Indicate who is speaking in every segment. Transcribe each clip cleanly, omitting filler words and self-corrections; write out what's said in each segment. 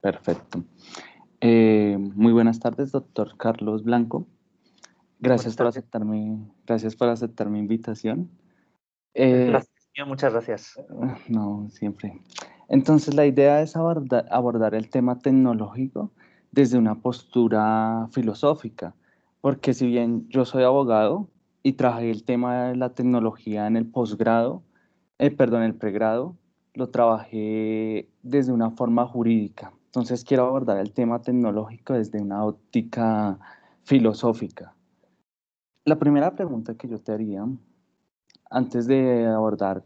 Speaker 1: Perfecto. Muy buenas tardes, doctor Carlos Blanco.
Speaker 2: Buenas tardes.
Speaker 1: Gracias por aceptar mi invitación.
Speaker 2: El placer es mío, muchas gracias.
Speaker 1: No, siempre. Entonces, la idea es abordar el tema tecnológico desde una postura filosófica, porque si bien yo soy abogado y trabajé el tema de la tecnología en el posgrado, el pregrado, lo trabajé desde una forma jurídica. Entonces, quiero abordar el tema tecnológico desde una óptica filosófica. La primera pregunta que yo te haría antes de abordar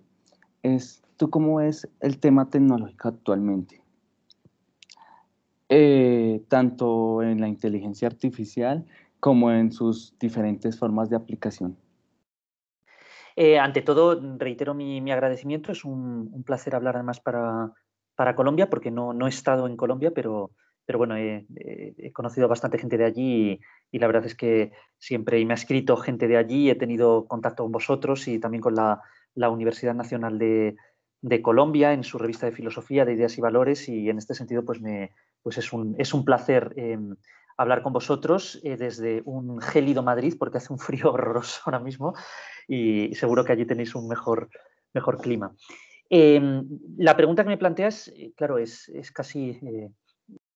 Speaker 1: es, ¿tú cómo ves el tema tecnológico actualmente? Tanto en la inteligencia artificial como en sus diferentes formas de aplicación.
Speaker 2: Ante todo, reitero mi agradecimiento. Es un placer hablar además para Colombia, porque no he estado en Colombia, pero bueno, he conocido bastante gente de allí y la verdad es que siempre, y me ha escrito gente de allí, he tenido contacto con vosotros y también con la Universidad Nacional de Colombia en su revista de filosofía, de ideas y valores, y en este sentido pues es un placer hablar con vosotros desde un gélido Madrid, porque hace un frío horroroso ahora mismo y seguro que allí tenéis un mejor clima. La pregunta que me planteas, claro, es casi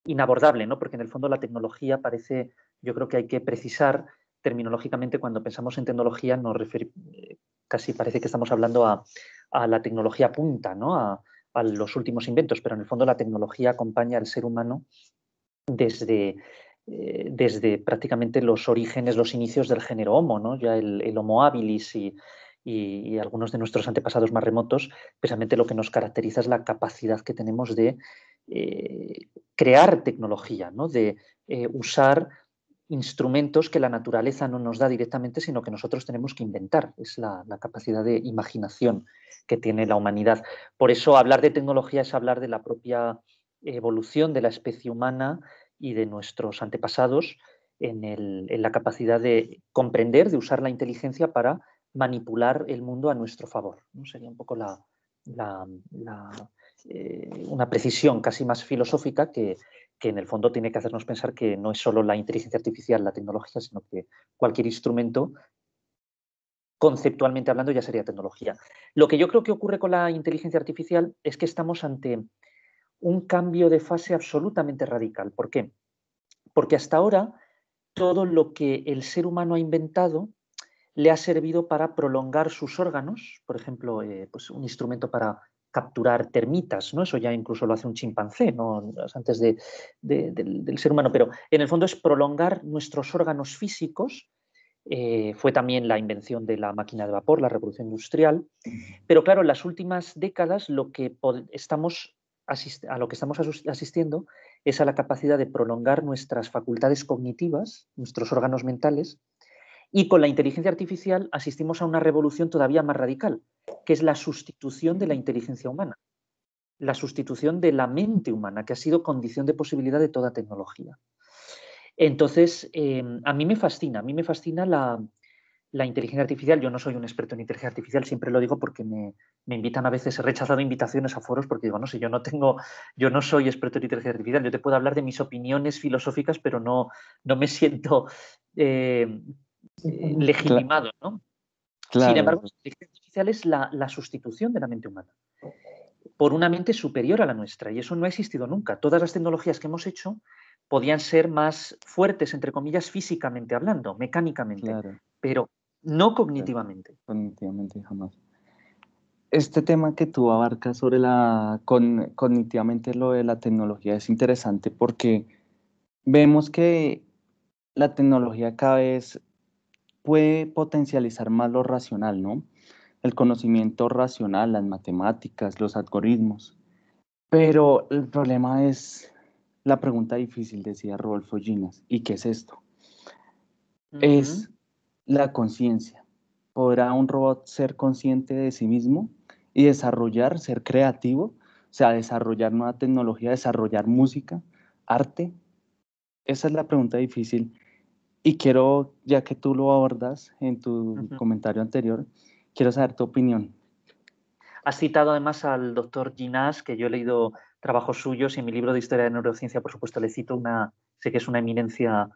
Speaker 2: inabordable, ¿no? Porque en el fondo la tecnología parece, yo creo que hay que precisar terminológicamente cuando pensamos en tecnología, casi parece que estamos hablando a la tecnología punta, ¿no? A los últimos inventos, pero en el fondo la tecnología acompaña al ser humano desde prácticamente los orígenes, los inicios del género Homo, ¿no? Ya el Homo habilis y algunos de nuestros antepasados más remotos, precisamente lo que nos caracteriza es la capacidad que tenemos de crear tecnología, ¿no? De usar instrumentos que la naturaleza no nos da directamente, sino que nosotros tenemos que inventar. Es la capacidad de imaginación que tiene la humanidad. Por eso hablar de tecnología es hablar de la propia evolución de la especie humana y de nuestros antepasados en la capacidad de comprender, de usar la inteligencia para manipular el mundo a nuestro favor, ¿no? Sería un poco la, una precisión casi más filosófica que en el fondo tiene que hacernos pensar que no es solo la inteligencia artificial, la tecnología, sino que cualquier instrumento, conceptualmente hablando, ya sería tecnología. Lo que yo creo que ocurre con la inteligencia artificial es que estamos ante un cambio de fase absolutamente radical. ¿Por qué? Porque hasta ahora todo lo que el ser humano ha inventado le ha servido para prolongar sus órganos, por ejemplo, pues un instrumento para capturar termitas, ¿no? Eso ya incluso lo hace un chimpancé, ¿no? Antes del ser humano, pero en el fondo es prolongar nuestros órganos físicos. Fue también la invención de la máquina de vapor, la revolución industrial, pero claro, en las últimas décadas a lo que estamos asistiendo es a la capacidad de prolongar nuestras facultades cognitivas, nuestros órganos mentales, y con la inteligencia artificial asistimos a una revolución todavía más radical, que es la sustitución de la inteligencia humana, la sustitución de la mente humana, que ha sido condición de posibilidad de toda tecnología. Entonces, a mí me fascina la inteligencia artificial. Yo no soy un experto en inteligencia artificial, siempre lo digo porque me invitan a veces, he rechazado invitaciones a foros porque digo, no sé, yo no soy experto en inteligencia artificial, yo te puedo hablar de mis opiniones filosóficas, pero no me siento legitimado, ¿no? Sin
Speaker 1: Claro,
Speaker 2: embargo, la inteligencia artificial es la sustitución de la mente humana por una mente superior a la nuestra, y eso no ha existido nunca. Todas las tecnologías que hemos hecho podían ser más fuertes, entre comillas, físicamente hablando, mecánicamente,
Speaker 1: claro,
Speaker 2: pero no
Speaker 1: claro,
Speaker 2: cognitivamente.
Speaker 1: cognitivamente jamás. Este tema que tú abarcas sobre cognitivamente lo de la tecnología es interesante porque vemos que la tecnología cada vez puede potencializar más lo racional, ¿no? El conocimiento racional, las matemáticas, los algoritmos. Pero el problema es la pregunta difícil, decía Rodolfo Ginas. ¿Y qué es esto?
Speaker 2: Uh -huh.
Speaker 1: Es la conciencia. ¿Podrá un robot ser consciente de sí mismo y desarrollar, ser creativo? O sea, desarrollar nueva tecnología, desarrollar música, arte. Esa es la pregunta difícil. Y quiero, ya que tú lo abordas en
Speaker 2: Uh
Speaker 1: tu
Speaker 2: -huh.
Speaker 1: comentario anterior, quiero saber tu opinión.
Speaker 2: Has citado además al doctor Ginás, que yo he leído trabajos suyos y en mi libro de Historia de Neurociencia, por supuesto, le cito sé que es una eminencia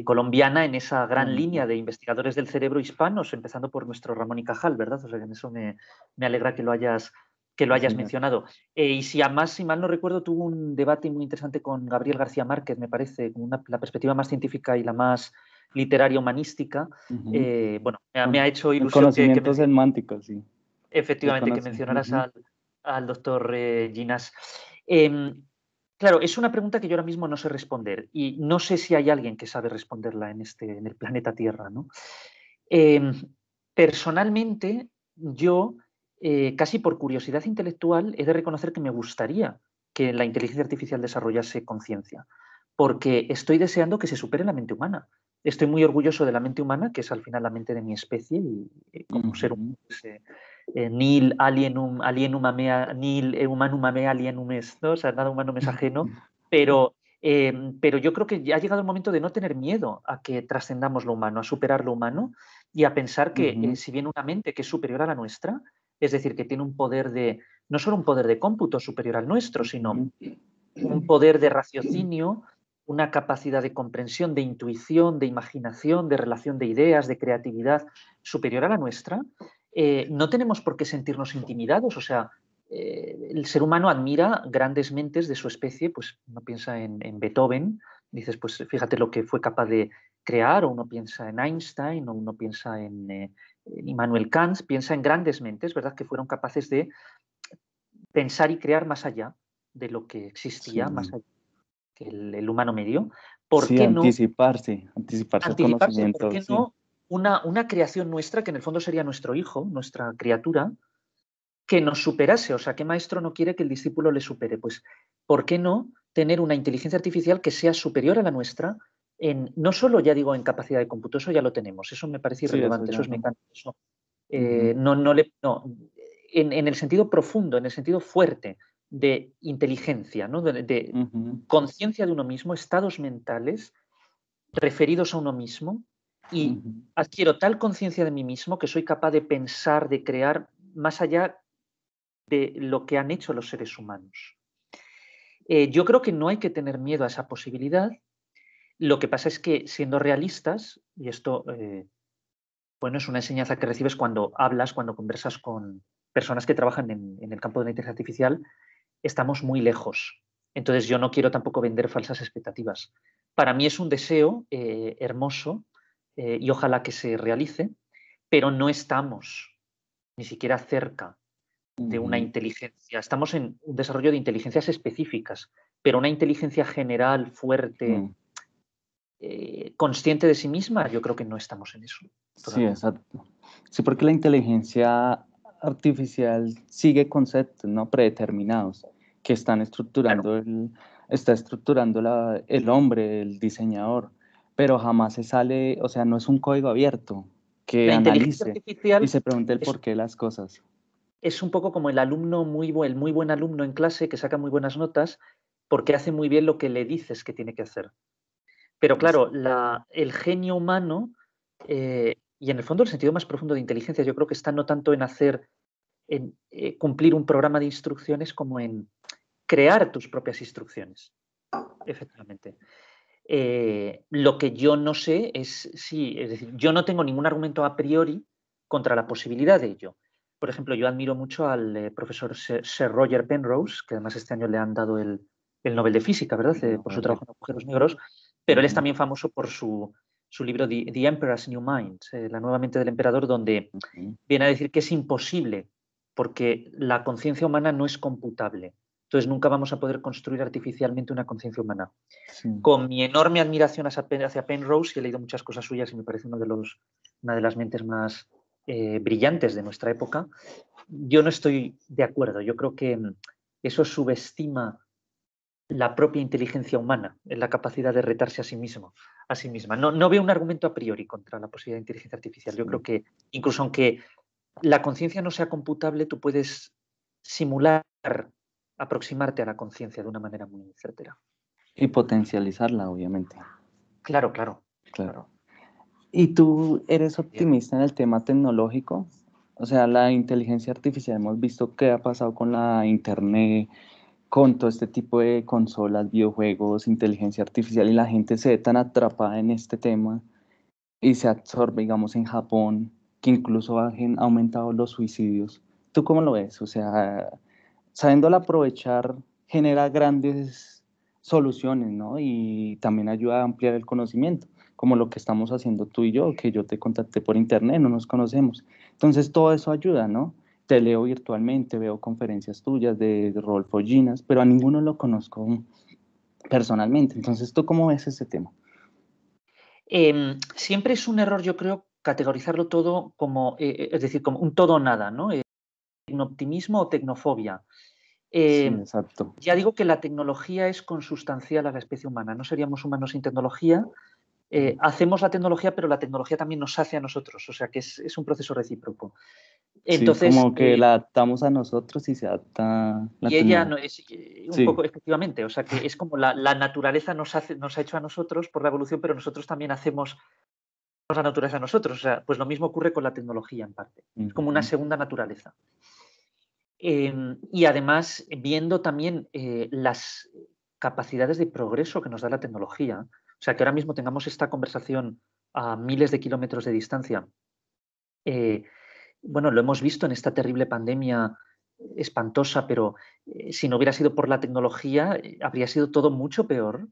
Speaker 2: colombiana en esa gran línea de investigadores del cerebro hispanos, empezando por nuestro Ramón y Cajal, ¿verdad? O sea, que en eso me alegra que lo hayas
Speaker 1: Sí,
Speaker 2: mencionado. Y si además, si mal no recuerdo, tuvo un debate muy interesante con Gabriel García Márquez, me parece, con la perspectiva más científica y la más literaria humanística. Bueno, me ha hecho
Speaker 1: el
Speaker 2: ilusión
Speaker 1: conocimiento semántico, sí. El
Speaker 2: efectivamente que mencionaras al doctor Ginas. Claro, es una pregunta que yo ahora mismo no sé responder y no sé si hay alguien que sabe responderla en el planeta Tierra, ¿no? Personalmente, yo, casi por curiosidad intelectual, he de reconocer que me gustaría que la inteligencia artificial desarrollase conciencia, porque estoy deseando que se supere la mente humana. Estoy muy orgulloso de la mente humana, que es al final la mente de mi especie, y como ser humano, pues, nil alienum amea, nil humanum amea alienum est, ¿no? O sea, nada humano me es ajeno, pero yo creo que ya ha llegado el momento de no tener miedo a que trascendamos lo humano, a superar lo humano y a pensar que si bien una mente que es superior a la nuestra, es decir, que tiene un poder no solo un poder de cómputo superior al nuestro, sino un poder de raciocinio, una capacidad de comprensión, de intuición, de imaginación, de relación de ideas, de creatividad superior a la nuestra, no tenemos por qué sentirnos intimidados. O sea, el ser humano admira grandes mentes de su especie, pues uno piensa en Beethoven, dices, pues fíjate lo que fue capaz de crear, o uno piensa en Einstein, o uno piensa en Immanuel Kant, piensa en grandes mentes, ¿verdad?, que fueron capaces de pensar y crear más allá de lo que existía, más
Speaker 1: Sí,
Speaker 2: allá que el humano medio. ¿Por
Speaker 1: sí,
Speaker 2: qué no
Speaker 1: anticiparse al
Speaker 2: anticiparse? ¿Por
Speaker 1: conocimiento,
Speaker 2: qué
Speaker 1: sí.
Speaker 2: no una creación nuestra, que en el fondo sería nuestro hijo, nuestra criatura, que nos superase? O sea, ¿qué maestro no quiere que el discípulo le supere? Pues, ¿por qué no tener una inteligencia artificial que sea superior a la nuestra no solo, ya digo, en capacidad de cómputo, eso ya lo tenemos, eso me parece
Speaker 1: Sí, eso
Speaker 2: irrelevante, eso
Speaker 1: ya
Speaker 2: es
Speaker 1: no.
Speaker 2: mecánico, eso
Speaker 1: Ujú,
Speaker 2: no, en el sentido profundo, en el sentido fuerte de inteligencia, ¿no?, de
Speaker 1: ujú,
Speaker 2: conciencia de uno mismo, estados mentales referidos a uno mismo, y
Speaker 1: ujú.
Speaker 2: adquiero tal conciencia de mí mismo que soy capaz de pensar, de crear más allá de lo que han hecho los seres humanos. Yo creo que no hay que tener miedo a esa posibilidad. Lo que pasa es que, siendo realistas, y esto bueno, es una enseñanza que recibes cuando hablas, cuando conversas con personas que trabajan en el campo de la inteligencia artificial, estamos muy lejos. Entonces yo no quiero tampoco vender falsas expectativas. Para mí es un deseo hermoso, y ojalá que se realice, pero no estamos ni siquiera cerca de una
Speaker 1: Ujú.
Speaker 2: inteligencia. Estamos en un desarrollo de inteligencias específicas, pero una inteligencia general, fuerte,
Speaker 1: Sí,
Speaker 2: consciente de sí misma, yo creo que no estamos en eso
Speaker 1: sí,
Speaker 2: todavía.
Speaker 1: exacto. Sí, porque la inteligencia artificial sigue conceptos, ¿no? Predeterminados que
Speaker 2: Claro.
Speaker 1: está estructurando el hombre, el diseñador, pero jamás se sale, o sea, no es un código abierto que
Speaker 2: La inteligencia
Speaker 1: analice y
Speaker 2: artificial
Speaker 1: se pregunte el
Speaker 2: es
Speaker 1: porqué de las cosas.
Speaker 2: es un poco como el alumno el muy buen alumno en clase que saca muy buenas notas porque hace muy bien lo que le dices que tiene que hacer. Pero claro, el genio humano, y en el fondo el sentido más profundo de inteligencia, yo creo que está no tanto en cumplir un programa de instrucciones como en crear tus propias instrucciones, efectivamente. Lo que yo no sé es si, es decir, yo no tengo ningún argumento a priori contra la posibilidad de ello. Por ejemplo, yo admiro mucho al profesor Sir Roger Penrose, que además este año le han dado el Nobel de Física, ¿verdad?
Speaker 1: No,
Speaker 2: Por su
Speaker 1: vale.
Speaker 2: trabajo en agujeros negros, pero él es
Speaker 1: Ujú,
Speaker 2: también famoso por su libro The Emperor's New Mind, La nueva mente del emperador, donde
Speaker 1: ujú.
Speaker 2: viene a decir que es imposible, porque la conciencia humana no es computable. Entonces nunca vamos a poder construir artificialmente una conciencia humana.
Speaker 1: Sí,
Speaker 2: Con mi enorme admiración hacia Penrose, y he leído muchas cosas suyas y me parece una de las mentes más brillantes de nuestra época, yo no estoy de acuerdo. Yo creo que eso subestima la propia inteligencia humana, en la capacidad de retarse a sí misma. No veo un argumento a priori contra la posibilidad de inteligencia artificial. Yo creo
Speaker 1: sí.
Speaker 2: que incluso aunque la conciencia no sea computable, tú puedes simular, aproximarte a la conciencia de una manera muy certera.
Speaker 1: Y potencializarla, obviamente.
Speaker 2: Claro, claro,
Speaker 1: Claro.
Speaker 2: claro.
Speaker 1: ¿Y tú eres
Speaker 2: Bien.
Speaker 1: optimista en el tema tecnológico? O sea, la inteligencia artificial, hemos visto qué ha pasado con la internet, con todo este tipo de consolas, videojuegos, inteligencia artificial y la gente se ve tan atrapada en este tema y se absorbe, digamos, en Japón, que incluso han aumentado los suicidios. ¿Tú cómo lo ves? O sea, sabiéndolo aprovechar, genera grandes soluciones, ¿no? Y también ayuda a ampliar el conocimiento, como lo que estamos haciendo tú y yo, que yo te contacté por internet, no nos conocemos. Entonces, todo eso ayuda, ¿no? Te leo virtualmente, veo conferencias tuyas de Rodolfo Ginas, pero a ninguno lo conozco personalmente. Entonces, ¿tú cómo ves ese tema?
Speaker 2: Siempre es un error, yo creo, categorizarlo todo como, es decir, como un todo o nada, ¿no? Tecnooptimismo o tecnofobia.
Speaker 1: Sí,
Speaker 2: Eh,
Speaker 1: exacto.
Speaker 2: ya digo que la tecnología es consustancial a la especie humana. No seríamos humanos sin tecnología. Hacemos la tecnología, pero la tecnología también nos hace a nosotros. O sea que es un proceso recíproco.
Speaker 1: Sí,
Speaker 2: Entonces,
Speaker 1: como que la adaptamos a nosotros y se adapta la
Speaker 2: y ella
Speaker 1: tecnología.
Speaker 2: no es un
Speaker 1: Sí,
Speaker 2: poco, efectivamente, o sea que es como la naturaleza nos ha hecho a nosotros por la evolución, pero nosotros también hacemos la naturaleza a nosotros. O sea, pues lo mismo ocurre con la tecnología en parte. Es como una
Speaker 1: ujú,
Speaker 2: segunda naturaleza. Y además, viendo también las capacidades de progreso que nos da la tecnología, o sea, que ahora mismo tengamos esta conversación a miles de kilómetros de distancia, eh, bueno, lo hemos visto en esta terrible pandemia espantosa, pero si no hubiera sido por la tecnología, habría sido todo mucho peor.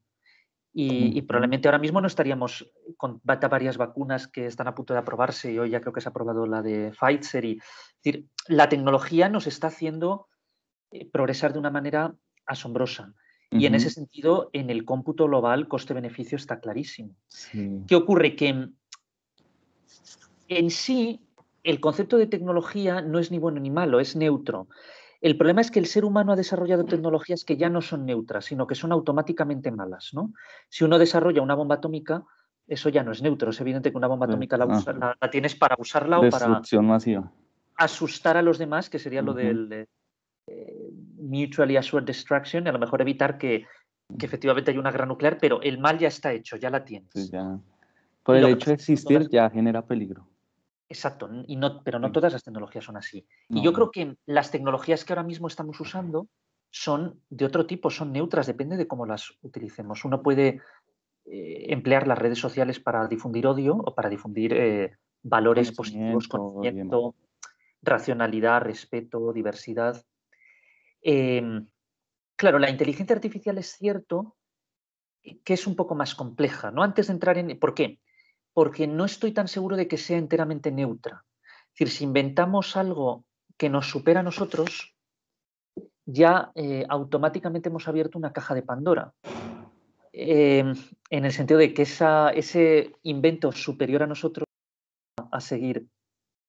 Speaker 2: Y
Speaker 1: ujú.
Speaker 2: probablemente ahora mismo no estaríamos con varias vacunas que están a punto de aprobarse y hoy ya creo que se ha aprobado la de Pfizer. Es decir, la tecnología nos está haciendo progresar de una manera asombrosa. Y en ese
Speaker 1: Ujú,
Speaker 2: sentido, en el cómputo global, coste-beneficio está clarísimo.
Speaker 1: sí.
Speaker 2: ¿Qué ocurre? Que en sí el concepto de tecnología no es ni bueno ni malo, es neutro. El problema es que el ser humano ha desarrollado tecnologías que ya no son neutras, sino que son automáticamente malas, ¿no? Si uno desarrolla una bomba atómica, eso ya no es neutro. Es evidente que una bomba
Speaker 1: Pues,
Speaker 2: atómica la tienes para usarla o para
Speaker 1: destrucción masiva.
Speaker 2: asustar a los demás, que sería lo
Speaker 1: Ujú,
Speaker 2: del mutually assured destruction, y a lo mejor evitar que efectivamente haya una guerra nuclear, pero el mal ya está hecho, ya la
Speaker 1: sí,
Speaker 2: tienes.
Speaker 1: ya. Por
Speaker 2: Y
Speaker 1: el
Speaker 2: lo que
Speaker 1: hecho
Speaker 2: pasa
Speaker 1: de
Speaker 2: es que no
Speaker 1: existir
Speaker 2: todas,
Speaker 1: ya genera peligro.
Speaker 2: exacto, y no, pero no
Speaker 1: Sí.
Speaker 2: todas las tecnologías son así. Y
Speaker 1: No,
Speaker 2: yo
Speaker 1: no.
Speaker 2: creo que las tecnologías que ahora mismo estamos usando son de otro tipo, son neutras, depende de cómo las utilicemos. Uno puede emplear las redes sociales para difundir odio o para difundir valores positivos,
Speaker 1: Conocimiento y demás.
Speaker 2: conocimiento, racionalidad, respeto, diversidad. Em, claro, la inteligencia artificial es cierto que es un poco más compleja, ¿no? Antes de entrar en... ¿Por qué? Porque no estoy tan seguro de que sea enteramente neutra. Es decir, si inventamos algo que nos supera a nosotros, ya automáticamente hemos abierto una caja de Pandora. En el sentido de que ese invento superior a nosotros va a seguir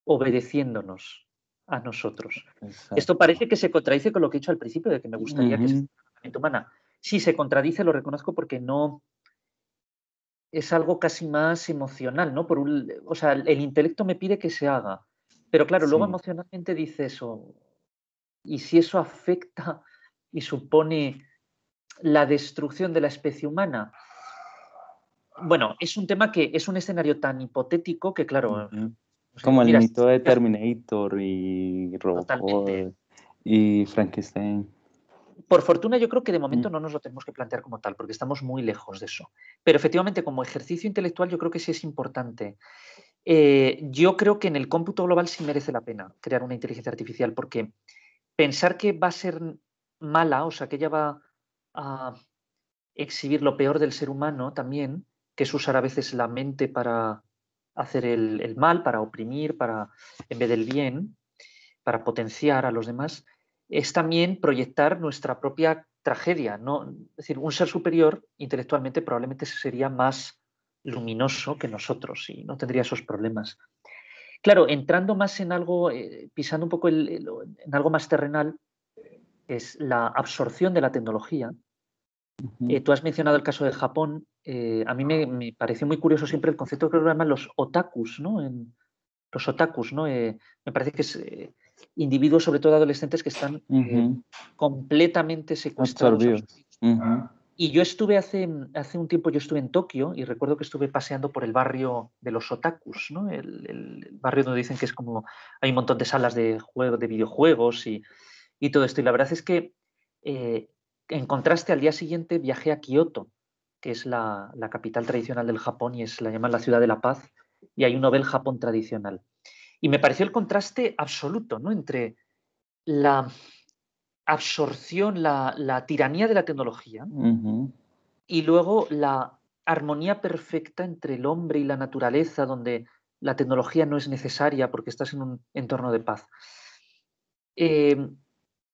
Speaker 2: obedeciéndonos a nosotros. Esto
Speaker 1: Exacto.
Speaker 2: parece que se contradice con lo que he dicho al principio, de que me gustaría que se
Speaker 1: Ujú,
Speaker 2: la mente humana. Sí, se contradice, lo reconozco, porque no, es algo casi más emocional, ¿no? O sea, el intelecto me pide que se haga, pero claro, luego
Speaker 1: sí.
Speaker 2: emocionalmente dice eso. ¿Y si eso afecta y supone la destrucción de la especie humana? Bueno, es un tema que es un escenario tan hipotético que, claro,
Speaker 1: Ujú.
Speaker 2: no sé,
Speaker 1: Como el
Speaker 2: mira,
Speaker 1: mito de Terminator y
Speaker 2: totalmente.
Speaker 1: Robocop y Frankenstein.
Speaker 2: Por fortuna, yo creo que de momento
Speaker 1: Mm,
Speaker 2: no nos lo tenemos que plantear como tal, porque estamos muy lejos de eso. Pero efectivamente, como ejercicio intelectual, yo creo que sí es importante. Yo creo que en el cómputo global sí merece la pena crear una inteligencia artificial, porque pensar que va a ser mala, o sea, que ella va a exhibir lo peor del ser humano también, que es usar a veces la mente para hacer el mal, para oprimir, para en vez del bien, para potenciar a los demás, es también proyectar nuestra propia tragedia, ¿no? Es decir, un ser superior intelectualmente probablemente sería más luminoso que nosotros y no tendría esos problemas. Claro, entrando más en algo, pisando un poco en algo más terrenal, es la absorción de la tecnología.
Speaker 1: ujú.
Speaker 2: Tú has mencionado el caso de Japón. A mí me pareció muy curioso siempre el concepto que lo llaman los otakus, ¿no? Los otakus, ¿no? Me parece que es individuos, sobre todo adolescentes, que están
Speaker 1: Ujú.
Speaker 2: completamente secuestrados,
Speaker 1: Absorbidos.
Speaker 2: absorbidos.
Speaker 1: Ujú.
Speaker 2: Y yo estuve hace un tiempo, yo estuve en Tokio y recuerdo que estuve paseando por el barrio de los otakus, ¿no? El barrio donde dicen que es como hay un montón de salas de videojuegos y todo esto. Y la verdad es que En contraste, al día siguiente viajé a Kioto, que es la capital tradicional del Japón y la llaman la ciudad de la paz, y hay un Hotel Japón tradicional. Y me pareció el contraste absoluto, ¿no? Entre la absorción, la tiranía de la tecnología
Speaker 1: Ujú.
Speaker 2: y luego la armonía perfecta entre el hombre y la naturaleza, donde la tecnología no es necesaria porque estás en un entorno de paz. Eh,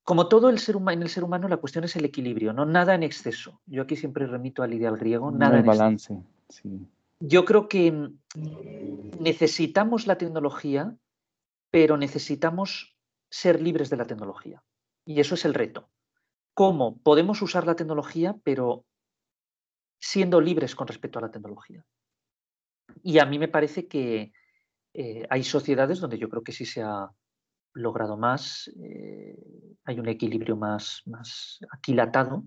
Speaker 2: Como todo en el ser humano, la cuestión es el equilibrio, no nada en exceso. Yo aquí siempre remito al ideal griego, nada
Speaker 1: El
Speaker 2: en exceso.
Speaker 1: balance, sí.
Speaker 2: Yo creo que necesitamos la tecnología, pero necesitamos ser libres de la tecnología. Y eso es el reto. ¿Cómo podemos usar la tecnología, pero siendo libres con respecto a la tecnología? Y a mí me parece que hay sociedades donde yo creo que sí se ha logrado más, hay un equilibrio más aquilatado,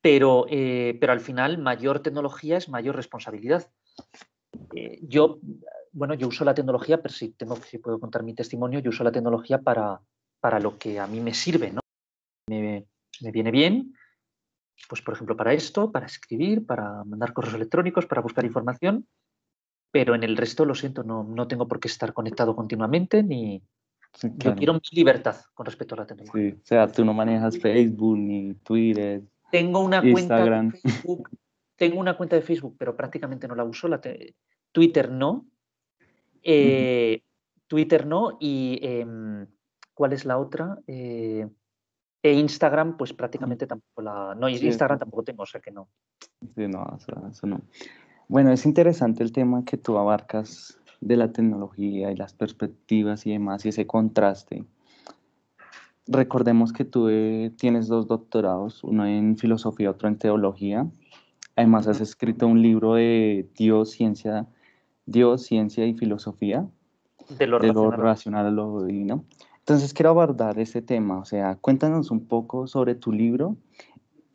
Speaker 2: pero al final mayor tecnología es mayor responsabilidad. Yo, bueno, yo uso la tecnología, pero si puedo contar mi testimonio, yo uso la tecnología para lo que a mí me sirve, ¿no? Me viene bien, pues por ejemplo para esto, para escribir, para mandar correos electrónicos, para buscar información, pero en el resto, lo siento, no tengo por qué estar conectado continuamente, ni
Speaker 1: Sí,
Speaker 2: yo
Speaker 1: claro.
Speaker 2: quiero mi libertad con respecto a la
Speaker 1: Sí,
Speaker 2: tecnología.
Speaker 1: o sea, tú no manejas Facebook, ni Twitter,
Speaker 2: Tengo una cuenta de
Speaker 1: Instagram.
Speaker 2: Facebook, tengo una cuenta de Facebook, pero prácticamente no la uso. Twitter no.
Speaker 1: Ujú,
Speaker 2: eh, Twitter no. Y ¿cuál es la otra? Instagram, pues
Speaker 1: ujú.
Speaker 2: prácticamente tampoco la. No,
Speaker 1: Sí,
Speaker 2: Instagram tampoco tengo, o sea que no.
Speaker 1: sí, no, eso no. Bueno, es interesante el tema que tú abarcas de la tecnología y las perspectivas y demás, y ese contraste. Recordemos que tú tienes dos doctorados, uno en filosofía, otro en teología. Además, has
Speaker 2: Ujú.
Speaker 1: escrito un libro de Dios, ciencia y filosofía,
Speaker 2: De lo
Speaker 1: de lo
Speaker 2: racional a lo.
Speaker 1: racional a lo divino. Entonces, quiero abordar ese tema, o sea, cuéntanos un poco sobre tu libro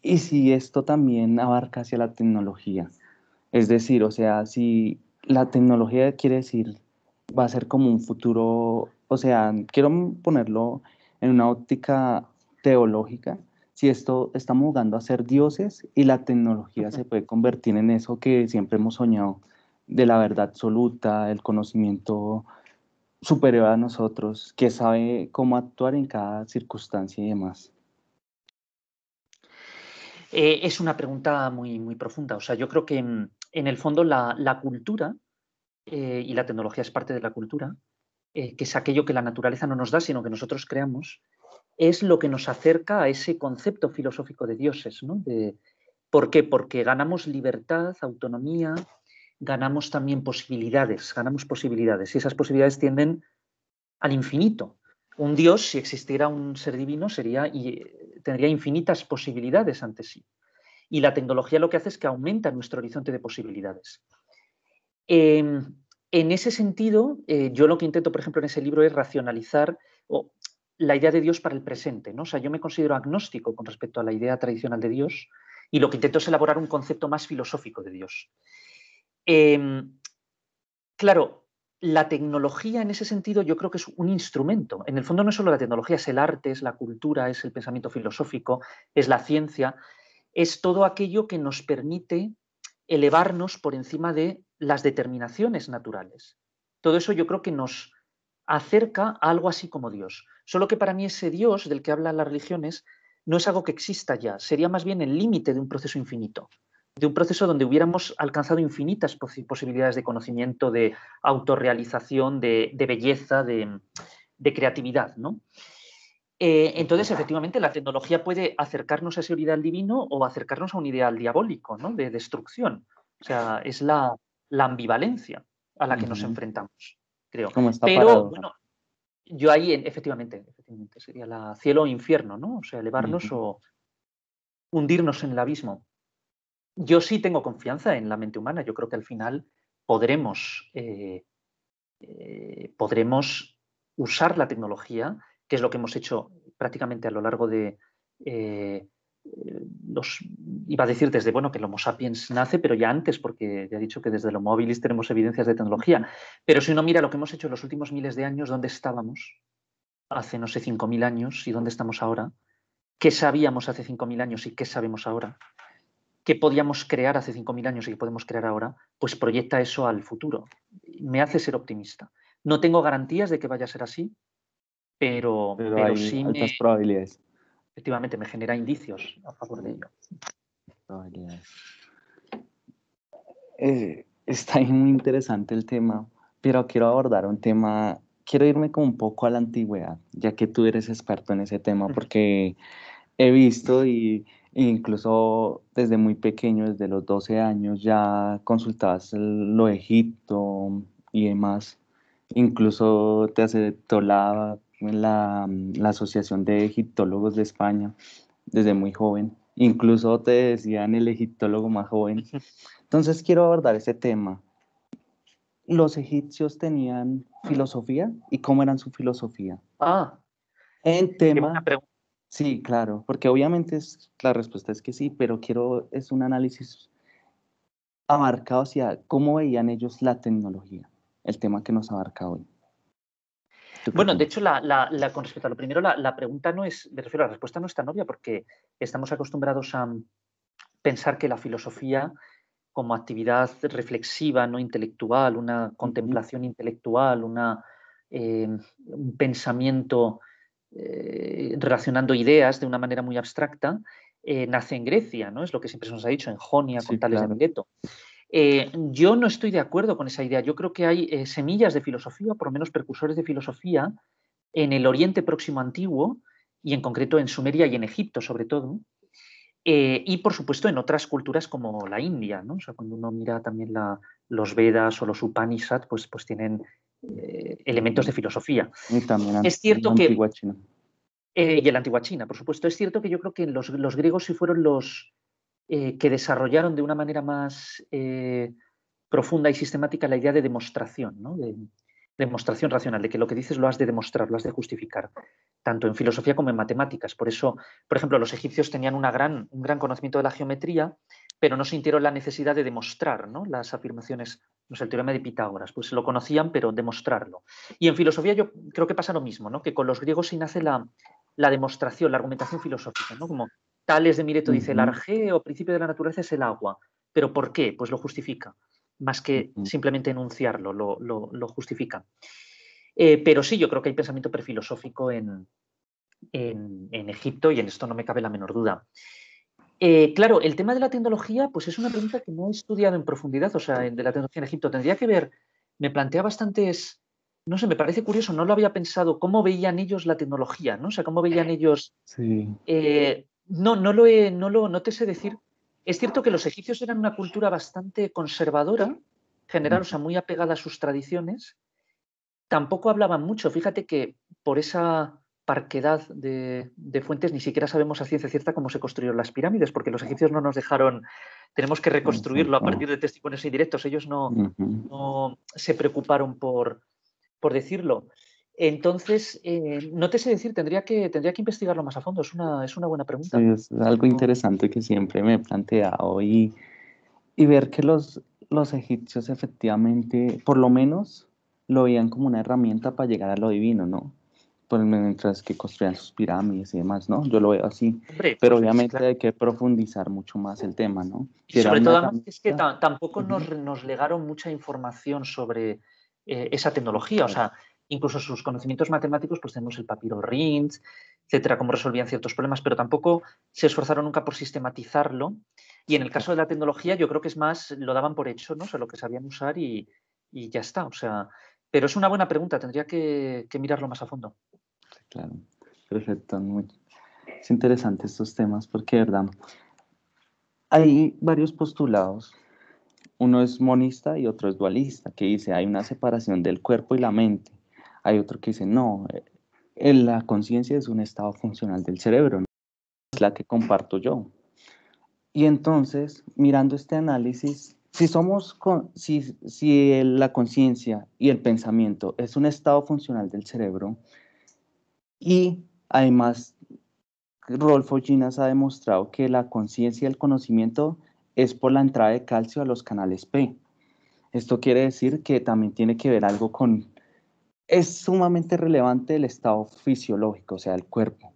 Speaker 1: y si esto también abarca hacia la tecnología. Es decir, o sea, si la tecnología quiere decir, va a ser como un futuro, o sea, quiero ponerlo en una óptica teológica, si esto estamos jugando a ser dioses y la tecnología se puede convertir en eso que siempre hemos soñado, de la verdad absoluta, el conocimiento superior a nosotros, que sabe cómo actuar en cada circunstancia y demás.
Speaker 2: Es una pregunta muy profunda. O sea, yo creo que en el fondo la cultura, y la tecnología es parte de la cultura, que es aquello que la naturaleza no nos da, sino que nosotros creamos, es lo que nos acerca a ese concepto filosófico de dioses, ¿no? ¿Por qué? Porque ganamos libertad, autonomía, ganamos posibilidades, y esas posibilidades tienden al infinito. Un dios, si existiera un ser divino, tendría infinitas posibilidades ante sí. Y la tecnología lo que hace es que aumenta nuestro horizonte de posibilidades. En ese sentido, yo lo que intento, por ejemplo, en ese libro es racionalizar la idea de Dios para el presente, ¿no? O sea, yo me considero agnóstico con respecto a la idea tradicional de Dios y lo que intento es elaborar un concepto más filosófico de Dios. Em, claro, la tecnología en ese sentido yo creo que es un instrumento. En el fondo no es solo la tecnología, es el arte, es la cultura, es el pensamiento filosófico, es la ciencia, es todo aquello que nos permite elevarnos por encima de las determinaciones naturales. Todo eso yo creo que nos acerca a algo así como Dios. Solo que para mí ese Dios del que hablan las religiones no es algo que exista ya, sería más bien el límite de un proceso infinito, de un proceso donde hubiéramos alcanzado infinitas posibilidades de conocimiento, de autorrealización, de belleza, de creatividad, ¿no? Entonces, efectivamente, la tecnología puede acercarnos a ese ideal divino o acercarnos a un ideal diabólico, ¿no? De destrucción. O sea, es la ambivalencia a la que nos
Speaker 1: Ujú.
Speaker 2: enfrentamos, creo.
Speaker 1: Como esta
Speaker 2: Pero,
Speaker 1: paradoja.
Speaker 2: bueno, yo ahí, efectivamente, sería cielo o infierno, ¿no? O sea, elevarnos
Speaker 1: Ujú.
Speaker 2: o hundirnos en el abismo. Yo sí tengo confianza en la mente humana. Yo creo que al final podremos, podremos usar la tecnología, que es lo que hemos hecho prácticamente a lo largo de eh, los, iba a decir desde, bueno, que el Homo sapiens nace, pero ya antes, porque ya he dicho que desde el Homo habilis tenemos evidencias de tecnología. Pero si uno mira lo que hemos hecho en los últimos miles de años, ¿dónde estábamos? Hace, no sé, 5.000 años y dónde estamos ahora. qué sabíamos hace 5.000 años y qué sabemos ahora, qué podíamos crear hace 5.000 años y qué podemos crear ahora, pues proyecta eso al futuro. Me hace ser optimista. No tengo garantías de que vaya a ser así, pero
Speaker 1: hay
Speaker 2: sí
Speaker 1: altas probabilidades.
Speaker 2: efectivamente me genera indicios a favor de ello.
Speaker 1: Probabilidades. Está muy interesante el tema, pero quiero abordar un tema, quiero irme como un poco a la antigüedad, ya que tú eres experto en ese tema, porque he visto e incluso desde muy pequeño, desde los 12 años, ya consultabas lo de Egipto y demás. Incluso te aceptó la Asociación de Egiptólogos de España desde muy joven. Incluso te decían el egiptólogo más joven. Entonces quiero abordar ese tema. ¿Los egipcios tenían filosofía y cómo eran su filosofía?
Speaker 2: Ah,
Speaker 1: En
Speaker 2: qué buena
Speaker 1: tema,
Speaker 2: pregunta.
Speaker 1: sí, claro, porque obviamente la respuesta es que sí, pero es un análisis abarcado hacia cómo veían ellos la tecnología, el tema que nos abarca hoy. ¿Tú qué
Speaker 2: Bueno, de
Speaker 1: opinas?
Speaker 2: hecho, con respecto a lo primero, la pregunta no es, me refiero, la respuesta no es tan obvia porque estamos acostumbrados a pensar que la filosofía como actividad reflexiva, no intelectual, una
Speaker 1: Ujú.
Speaker 2: contemplación intelectual, un pensamiento relacionando ideas de una manera muy abstracta, nace en Grecia, ¿no? Es lo que siempre se nos ha dicho, en Jonia, con
Speaker 1: Sí,
Speaker 2: Tales de
Speaker 1: claro.
Speaker 2: Mileto. Yo no estoy de acuerdo con esa idea. Yo creo que hay semillas de filosofía, por lo menos precursores de filosofía, en el Oriente Próximo Antiguo y en concreto en Sumeria y en Egipto, sobre todo, y por supuesto en otras culturas como la India, ¿no? O sea, cuando uno mira también los Vedas o los Upanishads, pues tienen elementos de filosofía.
Speaker 1: Y también
Speaker 2: Es
Speaker 1: en la
Speaker 2: cierto que,
Speaker 1: antigua China.
Speaker 2: y en la antigua China, por supuesto, es cierto que yo creo que los griegos sí fueron los que desarrollaron de una manera más profunda y sistemática la idea de demostración, ¿no? De demostración racional, de que lo que dices lo has de demostrar, lo has de justificar, tanto en filosofía como en matemáticas. Por eso, por ejemplo, los egipcios tenían un gran conocimiento de la geometría, pero no sintieron la necesidad de demostrar, ¿no? Las afirmaciones, no sé, el teorema de Pitágoras, pues lo conocían, pero demostrarlo. Y en filosofía yo creo que pasa lo mismo, ¿no? Que con los griegos sí nace la demostración, la argumentación filosófica, ¿no? Como Tales de Mileto dice, el
Speaker 1: Ujú,
Speaker 2: arjeo, principio de la naturaleza, es el agua. ¿Pero por qué? Pues lo justifica, más que
Speaker 1: ujú.
Speaker 2: simplemente enunciarlo, lo justifica. Pero sí, yo creo que hay pensamiento prefilosófico en Egipto y en esto no me cabe la menor duda. Claro, el tema de la tecnología, pues es una pregunta que no he estudiado en profundidad, o sea, de la tecnología en Egipto. Tendría que ver, me plantea bastantes, no sé, me parece curioso, no lo había pensado, cómo veían ellos la tecnología, ¿no? O sea, cómo veían ellos
Speaker 1: Sí.
Speaker 2: no te sé decir. Es cierto que los egipcios eran una cultura bastante conservadora, en general, o sea, muy apegada a sus tradiciones. Tampoco hablaban mucho. Fíjate que por esa parquedad de fuentes ni siquiera sabemos a ciencia cierta cómo se construyeron las pirámides, porque los egipcios no nos dejaron, tenemos que reconstruirlo a
Speaker 1: Exacto.
Speaker 2: partir de testimonios indirectos. Ellos
Speaker 1: Ujú.
Speaker 2: no se preocuparon por decirlo. Entonces, no te sé decir, tendría que investigarlo más a fondo. Es una buena
Speaker 1: Sí,
Speaker 2: pregunta.
Speaker 1: es algo
Speaker 2: No,
Speaker 1: interesante que siempre me he planteado y ver que los egipcios efectivamente, por lo menos, lo veían como una herramienta para llegar a lo divino, ¿no? Pues mientras que construían sus pirámides y demás, ¿no? Yo lo veo así.
Speaker 2: hombre,
Speaker 1: Pero
Speaker 2: pues
Speaker 1: obviamente
Speaker 2: claro.
Speaker 1: hay que profundizar mucho más el tema, ¿no?
Speaker 2: Y
Speaker 1: Si era
Speaker 2: sobre
Speaker 1: una
Speaker 2: todo, además, es que
Speaker 1: herramienta.
Speaker 2: tampoco
Speaker 1: Ujú.
Speaker 2: nos legaron mucha información sobre esa tecnología. O
Speaker 1: Claro.
Speaker 2: sea, incluso sus conocimientos matemáticos, pues tenemos el papiro Rhind, etcétera, cómo resolvían ciertos problemas, pero tampoco se esforzaron nunca por sistematizarlo. Y en el caso de la tecnología, yo creo que es más, lo daban por hecho, ¿no? O sea, lo que sabían usar y ya está. O sea, pero es una buena pregunta, tendría que mirarlo más a fondo.
Speaker 1: Claro, perfecto. Es interesante estos temas porque, de verdad, hay varios postulados. Uno es monista y otro es dualista, que dice hay una separación del cuerpo y la mente. Hay otro que dice no, la conciencia es un estado funcional del cerebro, no es la que comparto yo. Y entonces, mirando este análisis, si la conciencia y el pensamiento es un estado funcional del cerebro y además Rodolfo Ginas ha demostrado que la conciencia y el conocimiento es por la entrada de calcio a los canales P. Esto quiere decir que también tiene que ver algo es sumamente relevante el estado fisiológico, o sea, el cuerpo.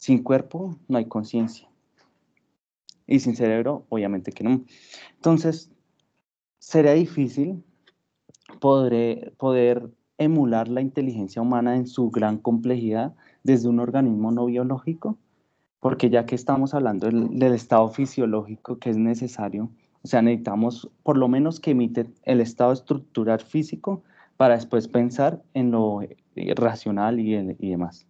Speaker 1: Sin cuerpo no hay conciencia. Y sin cerebro, obviamente que no. Entonces, sería difícil poder emular la inteligencia humana en su gran complejidad desde un organismo no biológico, porque ya que estamos hablando del estado fisiológico que es necesario, o sea, necesitamos por lo menos que emite el estado estructural físico para después pensar en lo racional y demás.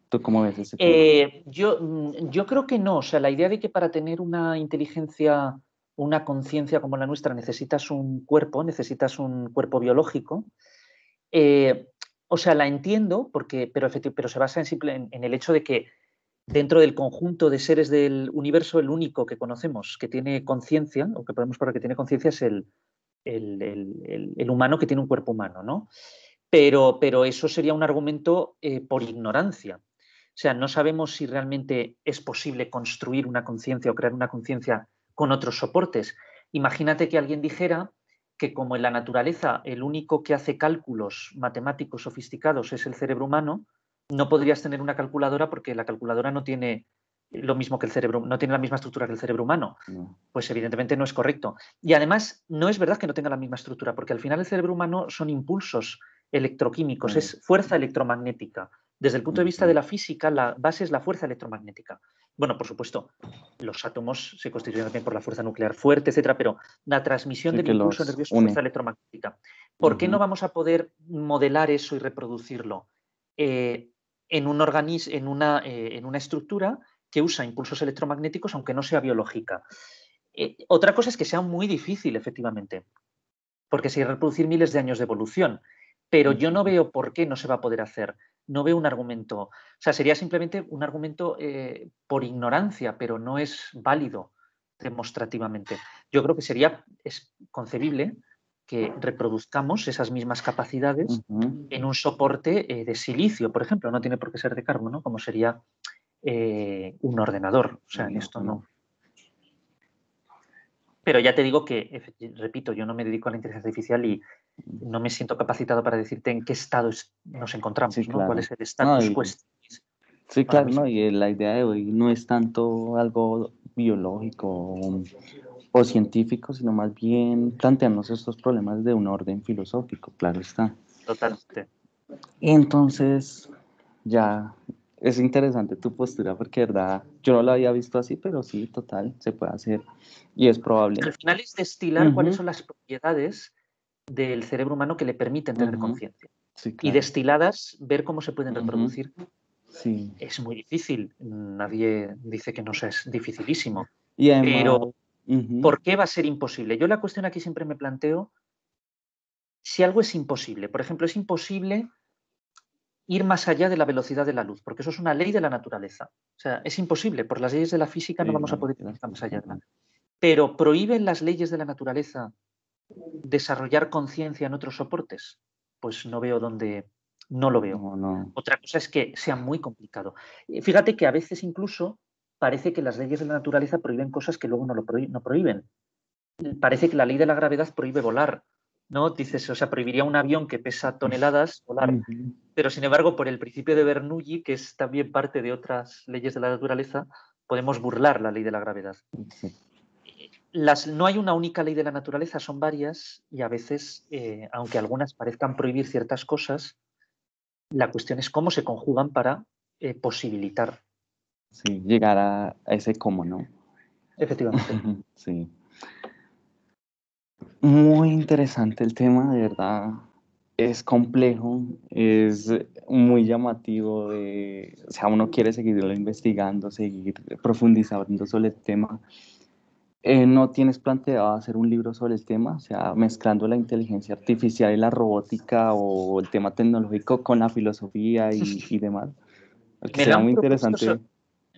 Speaker 1: ¿Tú cómo ves ese tema?
Speaker 2: Yo creo que no. O sea, la idea de que para tener una inteligencia, una conciencia como la nuestra, necesitas un cuerpo biológico. eh, o sea, la entiendo, pero se basa en el hecho de que dentro del conjunto de seres del universo, el único que conocemos que tiene conciencia, o que podemos probar que tiene conciencia, es el humano que tiene un cuerpo humano, ¿no? Pero eso sería un argumento por ignorancia. O sea, no sabemos si realmente es posible construir una conciencia o crear una conciencia con otros soportes. Imagínate que alguien dijera que como en la naturaleza el único que hace cálculos matemáticos sofisticados es el cerebro humano, no podrías tener una calculadora porque la calculadora no tiene lo mismo que el cerebro, no tiene la misma estructura que el cerebro humano.
Speaker 1: No.
Speaker 2: Pues evidentemente no es correcto. Y además no es verdad que no tenga la misma estructura, porque al final el cerebro humano son impulsos electroquímicos, es fuerza electromagnética. Desde el punto de vista de la física, la base es la fuerza electromagnética. Bueno, por supuesto, los átomos se constituyen también por la fuerza nuclear fuerte, etcétera, pero la transmisión
Speaker 1: Sí,
Speaker 2: del
Speaker 1: que
Speaker 2: impulso
Speaker 1: los
Speaker 2: nervioso es fuerza
Speaker 1: une.
Speaker 2: electromagnética. ¿Por qué no vamos a poder modelar eso y reproducirlo en un organismo, en una estructura que usa impulsos electromagnéticos, aunque no sea biológica? Otra cosa es que sea muy difícil, efectivamente, porque se hay que reproducir miles de años de evolución, pero yo no veo por qué no se va a poder hacer. No veo un argumento, o sea, sería simplemente un argumento por ignorancia, pero no es válido demostrativamente. Yo creo que es concebible que reproduzcamos esas mismas capacidades en un soporte de silicio, por ejemplo, no tiene por qué ser de carbono, como sería un ordenador. O sea, en esto no. Pero ya te digo que, repito, yo no me dedico a la inteligencia artificial y no me siento capacitado para decirte en qué estado nos encontramos,
Speaker 1: Sí,
Speaker 2: ¿no? ¿Cuál
Speaker 1: claro.
Speaker 2: es el
Speaker 1: No,
Speaker 2: status quo
Speaker 1: sí,
Speaker 2: ahora
Speaker 1: claro, no,
Speaker 2: mismo?
Speaker 1: y la idea de hoy no es tanto algo biológico o científico, sino más bien plantearnos estos problemas de un orden filosófico, claro está.
Speaker 2: Totalmente.
Speaker 1: Y entonces, ya es interesante tu postura porque, de verdad, yo no lo había visto así, pero sí, total, se puede hacer y es probable.
Speaker 2: Al final es destilar cuáles
Speaker 1: Ujú,
Speaker 2: son las propiedades del cerebro humano que le permiten tener
Speaker 1: ujú,
Speaker 2: conciencia.
Speaker 1: sí,
Speaker 2: Y
Speaker 1: claro.
Speaker 2: destiladas, ver cómo se pueden
Speaker 1: Ujú,
Speaker 2: reproducir.
Speaker 1: sí.
Speaker 2: Es muy difícil. Nadie dice que no sea, es dificilísimo.
Speaker 1: Y
Speaker 2: Pero,
Speaker 1: además, ujú,
Speaker 2: ¿por qué va a ser imposible? Yo la cuestión aquí siempre me planteo si algo es imposible. Por ejemplo, es imposible ir más allá de la velocidad de la luz, porque eso es una ley de la naturaleza. O sea, es imposible, por las leyes de la física no
Speaker 1: sí,
Speaker 2: vamos
Speaker 1: la
Speaker 2: a poder
Speaker 1: ley
Speaker 2: ir más allá de la.
Speaker 1: no.
Speaker 2: Pero ¿prohíben las leyes de la naturaleza desarrollar conciencia en otros soportes? Pues no veo dónde, no lo veo.
Speaker 1: No, no.
Speaker 2: Otra cosa es que sea muy complicado. Fíjate que a veces incluso parece que las leyes de la naturaleza prohíben cosas que luego no prohíben. Parece que la ley de la gravedad prohíbe volar, ¿no? Dices, o sea, prohibiría un avión que pesa toneladas volar,
Speaker 1: Ujú,
Speaker 2: pero sin embargo, por el principio de Bernoulli, que es también parte de otras leyes de la naturaleza, podemos burlar la ley de la gravedad.
Speaker 1: sí.
Speaker 2: No hay una única ley de la naturaleza, son varias y a veces, aunque algunas parezcan prohibir ciertas cosas, la cuestión es cómo se conjugan para posibilitar.
Speaker 1: Sí, llegar a ese cómo, ¿no?
Speaker 2: Efectivamente.
Speaker 1: Sí. Muy interesante el tema, de verdad. Es complejo, es muy llamativo. O sea, uno quiere seguirlo investigando, seguir profundizando sobre el tema. ¿No tienes planteado hacer un libro sobre el tema? O sea, mezclando la inteligencia artificial y la robótica o el tema tecnológico con la filosofía y demás. Porque
Speaker 2: Me lo
Speaker 1: sería
Speaker 2: han
Speaker 1: muy
Speaker 2: propuesto,
Speaker 1: interesante.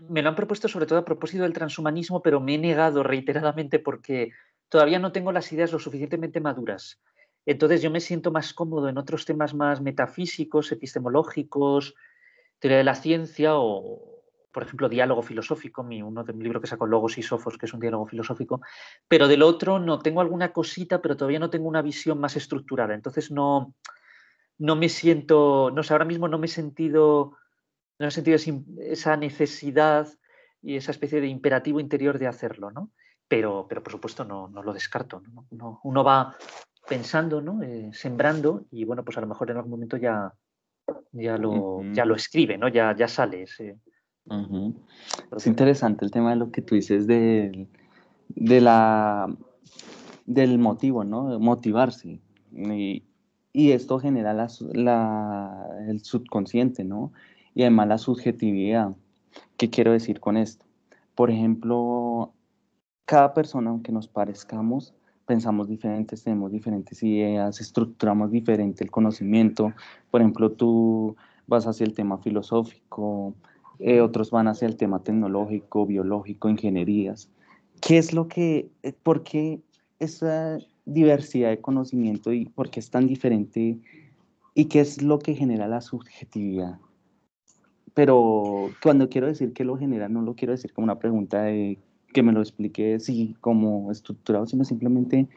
Speaker 2: me lo han propuesto sobre todo a propósito del transhumanismo, pero me he negado reiteradamente porque todavía no tengo las ideas lo suficientemente maduras. Entonces yo me siento más cómodo en otros temas más metafísicos, epistemológicos, teoría de la ciencia o, por ejemplo, diálogo filosófico, uno de mi libro que sacó Logos y Sofos, que es un diálogo filosófico, pero del otro no, tengo alguna cosita, pero todavía no tengo una visión más estructurada. Entonces no me siento, no sé, ahora mismo no me he sentido no he sentido esa necesidad y esa especie de imperativo interior de hacerlo, ¿no? Pero por supuesto no lo descarto, ¿no? Uno va pensando, ¿no? Sembrando y bueno, pues a lo mejor en algún momento ya
Speaker 1: Ujú,
Speaker 2: lo escribe, ¿no? Ya sale ese
Speaker 1: ujú. Es
Speaker 2: proceso.
Speaker 1: interesante el tema de lo que tú dices de la, del motivo, ¿no? Motivarse. Y, y esto genera el subconsciente, ¿no? Y además la subjetividad. ¿Qué quiero decir con esto? Por ejemplo, cada persona, aunque nos parezcamos, pensamos diferentes, tenemos diferentes ideas, estructuramos diferente el conocimiento. Por ejemplo, tú vas hacia el tema filosófico, otros van hacia el tema tecnológico, biológico, ingenierías. ¿Qué es lo que, por qué esa diversidad de conocimiento y por qué es tan diferente y qué es lo que genera la subjetividad? Pero cuando quiero decir que lo genera, no lo quiero decir como una pregunta de que me lo explique así como estructurado, sino simplemente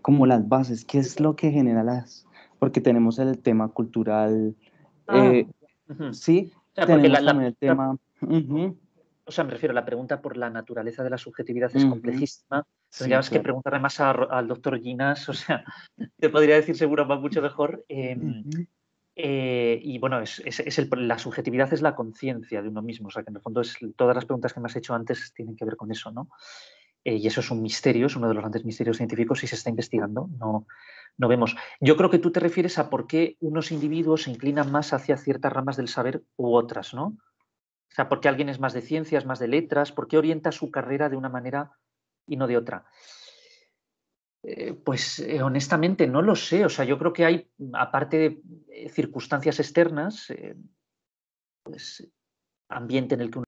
Speaker 1: como las bases, qué es lo que genera porque tenemos el tema cultural,
Speaker 2: Ah,
Speaker 1: eh,
Speaker 2: ujú. O
Speaker 1: sí,
Speaker 2: sea, porque
Speaker 1: tenemos también el tema, ujú,
Speaker 2: o sea, me refiero, la pregunta por la naturaleza de la subjetividad es
Speaker 1: ujú,
Speaker 2: complejísima.
Speaker 1: sí,
Speaker 2: Tendríamos que
Speaker 1: claro,
Speaker 2: preguntarle más al doctor Ginas, o sea, te podría decir seguro más mucho mejor.
Speaker 1: ujú,
Speaker 2: Y bueno, la subjetividad es la conciencia de uno mismo, o sea, que en el fondo todas las preguntas que me has hecho antes tienen que ver con eso, ¿no? Y eso es un misterio, es uno de los grandes misterios científicos y se está investigando, no vemos. Yo creo que tú te refieres a por qué unos individuos se inclinan más hacia ciertas ramas del saber u otras, ¿no? O sea, ¿por qué alguien es más de ciencias, más de letras? ¿Por qué orienta su carrera de una manera y no de otra? Pues honestamente no lo sé. O sea, yo creo que hay, aparte de circunstancias externas, pues ambiente en el que uno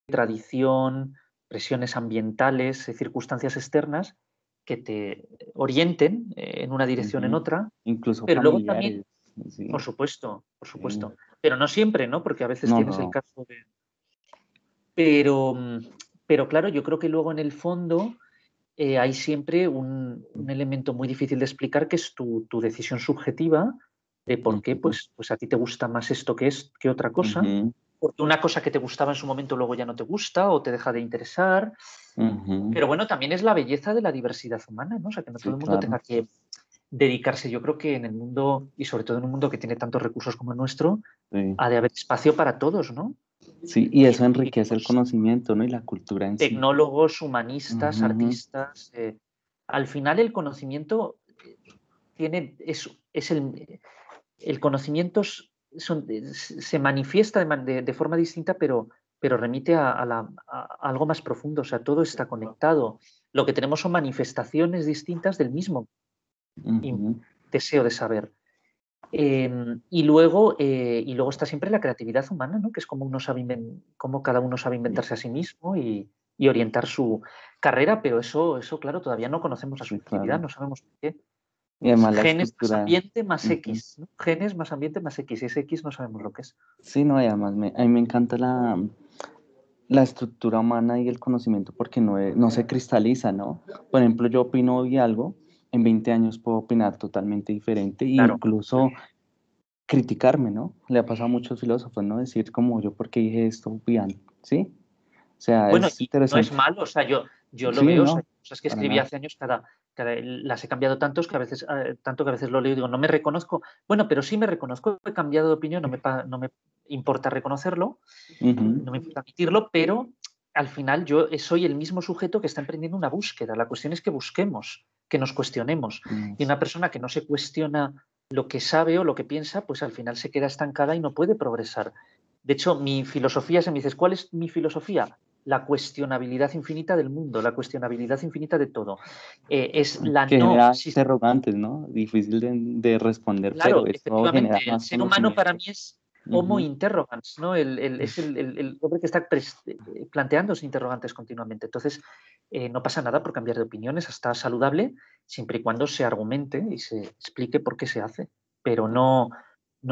Speaker 2: tradición, presiones ambientales, circunstancias externas que te orienten en una dirección o en
Speaker 1: ujú.
Speaker 2: otra,
Speaker 1: Incluso
Speaker 2: pero luego también,
Speaker 1: familiares, sí,
Speaker 2: por
Speaker 1: sí.
Speaker 2: supuesto, pero no siempre, ¿no? Porque a veces
Speaker 1: No,
Speaker 2: tienes el
Speaker 1: no,
Speaker 2: caso de... Pero, pero claro, yo creo que luego en el fondo hay siempre un elemento muy difícil de explicar que es tu decisión subjetiva de por qué
Speaker 1: ujú,
Speaker 2: pues a ti te gusta más esto que otra cosa,
Speaker 1: ujú,
Speaker 2: porque una cosa que te gustaba en su momento luego ya no te gusta o te deja de interesar.
Speaker 1: ujú.
Speaker 2: Pero bueno, también es la belleza de la diversidad humana, ¿no? O sea, que no todo
Speaker 1: Sí,
Speaker 2: el mundo
Speaker 1: claro.
Speaker 2: tenga que dedicarse. Yo creo que en el mundo, y sobre todo en un mundo que tiene tantos recursos como el nuestro,
Speaker 1: Sí.
Speaker 2: ha de haber espacio para todos, ¿no?
Speaker 1: Sí, y eso enriquece el
Speaker 2: Científicos,
Speaker 1: conocimiento, ¿no? Y la cultura en sí.
Speaker 2: tecnólogos, humanistas,
Speaker 1: Ujú,
Speaker 2: artistas. Al final el conocimiento el conocimiento se manifiesta de forma distinta, pero remite a algo más profundo. O sea, todo está conectado. Lo que tenemos son manifestaciones distintas del mismo
Speaker 1: ujú.
Speaker 2: deseo de saber. Y luego está siempre la creatividad humana, ¿no? Que es como, cómo cada uno sabe inventarse a sí mismo y orientar su carrera, pero eso, claro, todavía no conocemos la
Speaker 1: Sí,
Speaker 2: subjetividad,
Speaker 1: claro.
Speaker 2: no sabemos por qué.
Speaker 1: Y
Speaker 2: Es
Speaker 1: además la
Speaker 2: genes más
Speaker 1: estructura.
Speaker 2: ambiente más
Speaker 1: Ujú.
Speaker 2: X, ¿no? Genes más ambiente más X, y ese X no sabemos lo que es.
Speaker 1: Sí, no, y además a mí me encanta la estructura humana y el conocimiento porque no se cristaliza, ¿no? Por ejemplo, yo opino hoy algo, en 20 años puedo opinar totalmente diferente e
Speaker 2: Claro.
Speaker 1: incluso criticarme, ¿no? Le ha pasado a muchos filósofos, ¿no? Decir como yo, ¿por qué dije esto? Bien, ¿sí? O sea,
Speaker 2: Bueno,
Speaker 1: es
Speaker 2: y no es
Speaker 1: interesante.
Speaker 2: malo, o sea, yo lo
Speaker 1: Sí,
Speaker 2: veo, o sea,
Speaker 1: no,
Speaker 2: cosas que
Speaker 1: para
Speaker 2: escribí
Speaker 1: nada.
Speaker 2: hace años, las he cambiado tanto que a veces lo leo y digo, no me reconozco. Bueno, pero sí me reconozco, he cambiado de opinión, no me importa reconocerlo,
Speaker 1: Ujú,
Speaker 2: no me importa admitirlo, pero al final yo soy el mismo sujeto que está emprendiendo una búsqueda. La cuestión es que busquemos, que nos cuestionemos. Y una persona que no se cuestiona lo que sabe o lo que piensa, pues al final se queda estancada y no puede progresar. De hecho, mi filosofía, si me dices, ¿cuál es mi filosofía? La cuestionabilidad infinita del mundo, la cuestionabilidad infinita de todo. Es la
Speaker 1: que
Speaker 2: no...
Speaker 1: genera interrogantes, ¿no? Difícil de responder, pero
Speaker 2: Claro,
Speaker 1: eso genera
Speaker 2: efectivamente, el
Speaker 1: más
Speaker 2: ser humano para
Speaker 1: conocimiento.
Speaker 2: mí es homo
Speaker 1: Ujú,
Speaker 2: interrogans, ¿no? Es el hombre que está planteándose interrogantes continuamente. Entonces, no pasa nada por cambiar de opiniones, está saludable, siempre y cuando se argumente y se explique por qué se hace. Pero no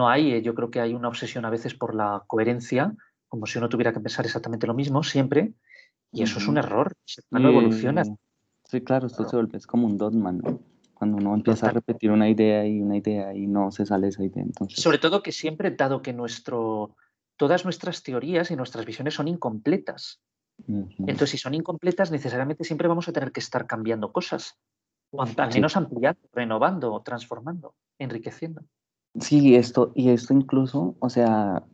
Speaker 2: hay, yo creo que hay una obsesión a veces por la coherencia, como si uno tuviera que pensar exactamente lo mismo siempre, y eso es un
Speaker 1: ujú.
Speaker 2: error. El ser humano evoluciona.
Speaker 1: Y sí, claro, esto se vuelve es como un dogma, ¿no? Cuando uno empieza a
Speaker 2: Total.
Speaker 1: repetir una idea y no se sale esa idea,
Speaker 2: Sobre
Speaker 1: entonces.
Speaker 2: todo que siempre, dado que nuestro todas nuestras teorías y nuestras visiones son incompletas.
Speaker 1: Ujú.
Speaker 2: Entonces, si son incompletas, necesariamente siempre vamos a tener que estar cambiando cosas, o al
Speaker 1: Sí,
Speaker 2: menos ampliando, renovando, transformando, enriqueciendo.
Speaker 1: sí, esto incluso, o sea,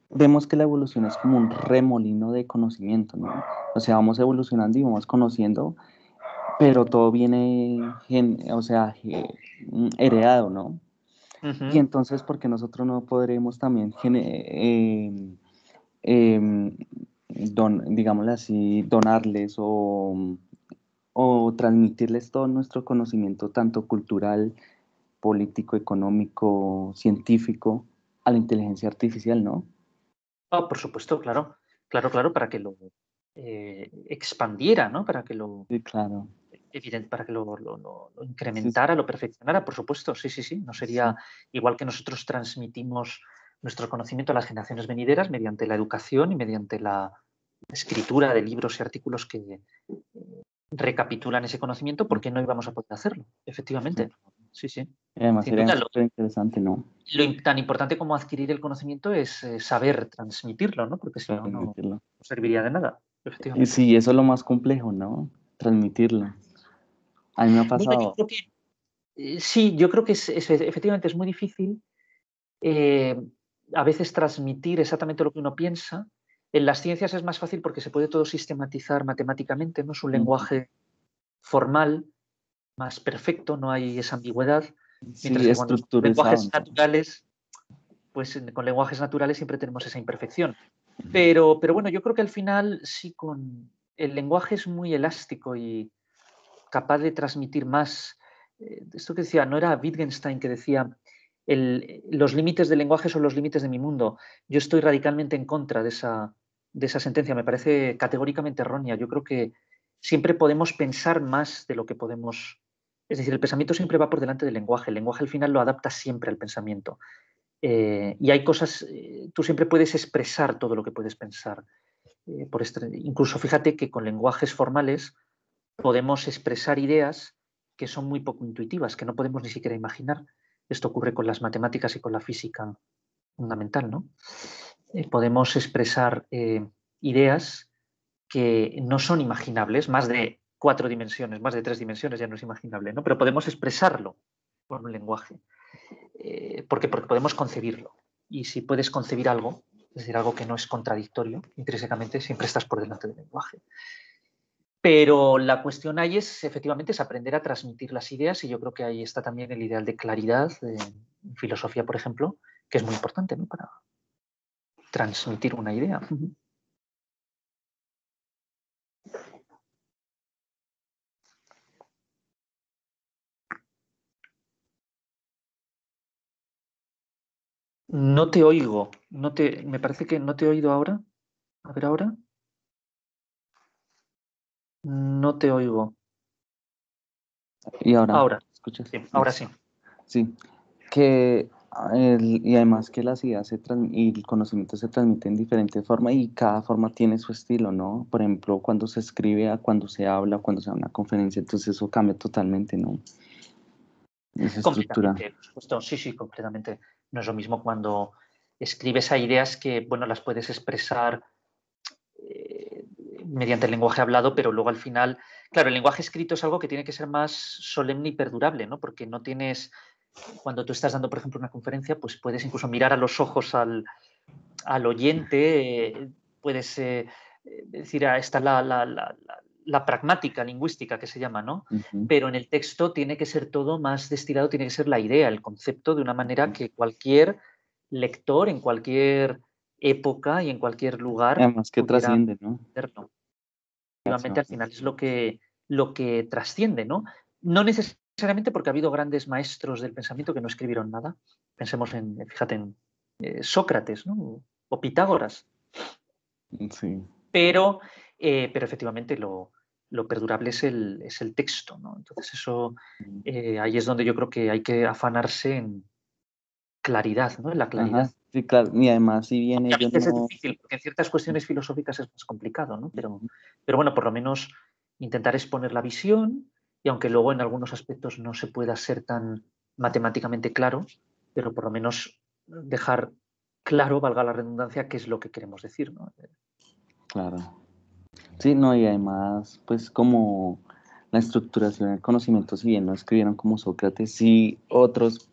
Speaker 1: vemos que la evolución es como un remolino de conocimiento, ¿no? O sea, vamos evolucionando y vamos conociendo, pero todo viene, o sea, heredado, ¿no? Y
Speaker 2: Ujú.
Speaker 1: entonces, ¿por qué nosotros no podremos también, em, digámoslo así, donarles o transmitirles todo nuestro conocimiento, tanto cultural, político, económico, científico, a la inteligencia artificial, ¿no?
Speaker 2: Ah, por supuesto, claro, claro, claro, para que lo expandiera, ¿no? Para que lo,
Speaker 1: Sí, claro.
Speaker 2: para que lo
Speaker 1: Sí,
Speaker 2: incrementara, lo perfeccionara, por supuesto, sí, sí, sí. No sería
Speaker 1: sí,
Speaker 2: igual que nosotros transmitimos nuestro conocimiento a las generaciones venideras mediante la educación y mediante la escritura de libros y artículos que recapitulan ese conocimiento,
Speaker 1: sí,
Speaker 2: ¿por qué no íbamos a poder hacerlo?
Speaker 1: sí.
Speaker 2: Efectivamente. Sí, sí.
Speaker 1: Y además
Speaker 2: Sin
Speaker 1: sería
Speaker 2: duda,
Speaker 1: súper interesante, ¿no?
Speaker 2: tan importante como adquirir el conocimiento es saber transmitirlo, ¿no? Porque si no, no
Speaker 1: Transmitirlo.
Speaker 2: serviría de nada,
Speaker 1: Y
Speaker 2: efectivamente.
Speaker 1: sí, eso es lo más complejo, ¿no? Transmitirlo. A mí me ha
Speaker 2: Bueno, yo
Speaker 1: pasado.
Speaker 2: creo que sí, yo creo que efectivamente es muy difícil eh, a veces transmitir exactamente lo que uno piensa. En las ciencias es más fácil porque se puede todo sistematizar matemáticamente, no es un
Speaker 1: Ujú.
Speaker 2: lenguaje formal, más perfecto, no hay esa ambigüedad, mientras
Speaker 1: Sí,
Speaker 2: que cuando son
Speaker 1: estructurizado,
Speaker 2: lenguajes
Speaker 1: ¿no?
Speaker 2: naturales, pues con lenguajes naturales siempre tenemos esa imperfección. Pero bueno, yo creo que al final sí, con el lenguaje es muy elástico y capaz de transmitir más. Esto que decía, no era Wittgenstein que decía, los límites del lenguaje son los límites de mi mundo. Yo estoy radicalmente en contra de esa sentencia, me parece categóricamente errónea. Yo creo que siempre podemos pensar más de lo que podemos. Es decir, el pensamiento siempre va por delante del lenguaje. El lenguaje al final lo adapta siempre al pensamiento. Y hay cosas, tú siempre puedes expresar todo lo que puedes pensar. Incluso fíjate que con lenguajes formales podemos expresar ideas que son muy poco intuitivas, que no podemos ni siquiera imaginar. Esto ocurre con las matemáticas y con la física fundamental, ¿no? Podemos expresar ideas que no son imaginables, más de 4 dimensiones, más de 3 dimensiones ya no es imaginable, ¿no? Pero podemos expresarlo por un lenguaje, porque podemos concebirlo. Y si puedes concebir algo, es decir, algo que no es contradictorio, intrínsecamente siempre estás por delante del lenguaje. Pero la cuestión ahí es, efectivamente, es aprender a transmitir las ideas y yo creo que ahí está también el ideal de claridad, en filosofía, por ejemplo, que es muy importante, ¿no? Para transmitir una idea. No te oigo, me parece que no te he oído ahora. A ver ahora. No te oigo.
Speaker 1: Y ahora,
Speaker 2: Ahora,
Speaker 1: ¿escuchas?
Speaker 2: sí, ahora sí.
Speaker 1: Listo. Sí, que y además que las ideas y el conocimiento se transmiten de diferente forma y cada forma tiene su estilo, ¿no? Por ejemplo, cuando se escribe a cuando se habla, cuando se da una conferencia, entonces eso cambia totalmente, ¿no? Esa estructura.
Speaker 2: Completamente, por supuesto, sí, sí, completamente. No es lo mismo cuando escribes a ideas que, bueno, las puedes expresar eh, mediante el lenguaje hablado, pero luego al final, claro, el lenguaje escrito es algo que tiene que ser más solemne y perdurable, ¿no? Porque no tienes, cuando tú estás dando, por ejemplo, una conferencia, pues puedes incluso mirar a los ojos al oyente, puedes decir, está la pragmática lingüística que se llama, ¿no?
Speaker 1: Ujú,
Speaker 2: Pero en el texto tiene que ser todo más destilado, tiene que ser la idea, el concepto, de una manera que cualquier lector en cualquier época y en cualquier lugar
Speaker 1: además que
Speaker 2: pudiera
Speaker 1: trasciende, ¿no?
Speaker 2: entenderlo.
Speaker 1: Gracias.
Speaker 2: Efectivamente, al final es lo que trasciende, ¿no? No necesariamente porque ha habido grandes maestros del pensamiento que no escribieron nada. Pensemos fíjate, en Sócrates, ¿no? O Pitágoras.
Speaker 1: Sí.
Speaker 2: Pero efectivamente lo perdurable es el texto, ¿no? Entonces eso, ahí es donde yo creo que hay que afanarse en claridad, ¿no? En la
Speaker 1: Ajá,
Speaker 2: claridad.
Speaker 1: sí, claro. Y además, si bien
Speaker 2: Aunque a
Speaker 1: ellos
Speaker 2: veces es
Speaker 1: no.
Speaker 2: difícil, porque en ciertas cuestiones filosóficas es más complicado, ¿no? Pero bueno, por lo menos intentar exponer la visión y aunque luego en algunos aspectos no se pueda ser tan matemáticamente claro, pero por lo menos dejar claro, valga la redundancia, qué es lo que queremos decir, ¿no?
Speaker 1: Claro. Sí, no, y además, pues como la estructuración del conocimiento, si bien no escribieron como Sócrates, sí otros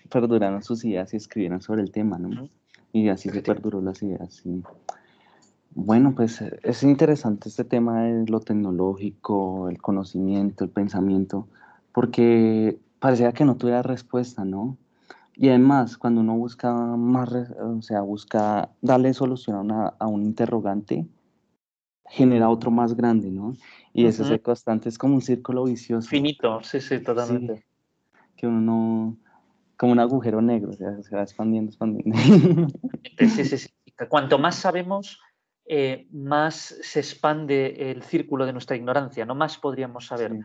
Speaker 1: perduraron sus ideas y escribieron sobre el tema, ¿no? Y así se perduró las ideas, sí. Bueno, pues es interesante este tema de lo tecnológico, el conocimiento, el pensamiento, porque parecía que no tuviera respuesta, ¿no? Y además, cuando uno busca más, o sea, busca darle solución a un interrogante, genera otro más grande, ¿no? Y ese constante es como un círculo vicioso.
Speaker 2: Finito, sí, sí,
Speaker 1: Sí,
Speaker 2: totalmente.
Speaker 1: que uno no, como un agujero negro, o sea, se va expandiendo, expandiendo.
Speaker 2: Sí, sí, sí. Cuanto más sabemos, más se expande el círculo de nuestra ignorancia, no más podríamos saber.
Speaker 1: Sí.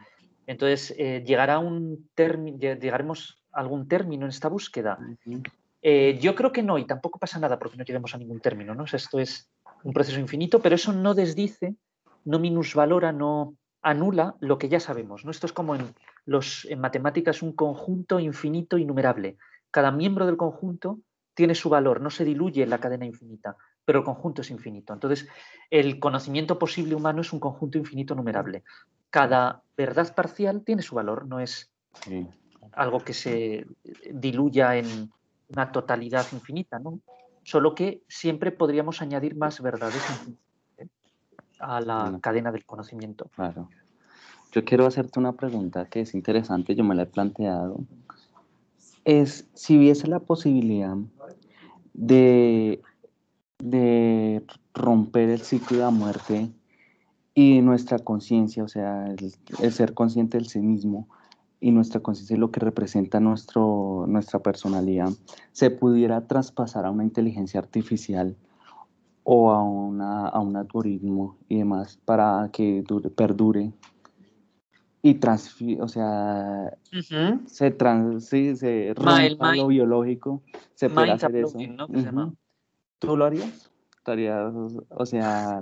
Speaker 2: Entonces, llegaremos a algún término en esta búsqueda.
Speaker 1: Ujú.
Speaker 2: Yo creo que no, y tampoco pasa nada porque no lleguemos a ningún término, ¿no? O sea, esto es un proceso infinito, pero eso no desdice, no minusvalora, no anula lo que ya sabemos, ¿no? Esto es como en matemáticas un conjunto infinito innumerable. Cada miembro del conjunto tiene su valor, no se diluye en la cadena infinita, pero el conjunto es infinito. Entonces, el conocimiento posible humano es un conjunto infinito numerable. Cada verdad parcial tiene su valor, no es
Speaker 1: Sí.
Speaker 2: algo que se diluya en una totalidad infinita, ¿no? Solo que siempre podríamos añadir más verdades a la
Speaker 1: Bueno,
Speaker 2: cadena del conocimiento.
Speaker 1: claro. Yo quiero hacerte una pregunta que es interesante, yo me la he planteado. Es si hubiese la posibilidad de, de romper el ciclo de la muerte y nuestra conciencia, o sea, el ser consciente del sí mismo y nuestra conciencia es lo que representa nuestra personalidad, se pudiera traspasar a una inteligencia artificial o a un algoritmo y demás para que perdure y o sea, sí, se
Speaker 2: El
Speaker 1: rompa lo biológico, se puede
Speaker 2: mind
Speaker 1: hacer eso.
Speaker 2: uploading, ¿no? Que se llama.
Speaker 1: Ujú. ¿Tú lo harías? ¿Estarías, o sea,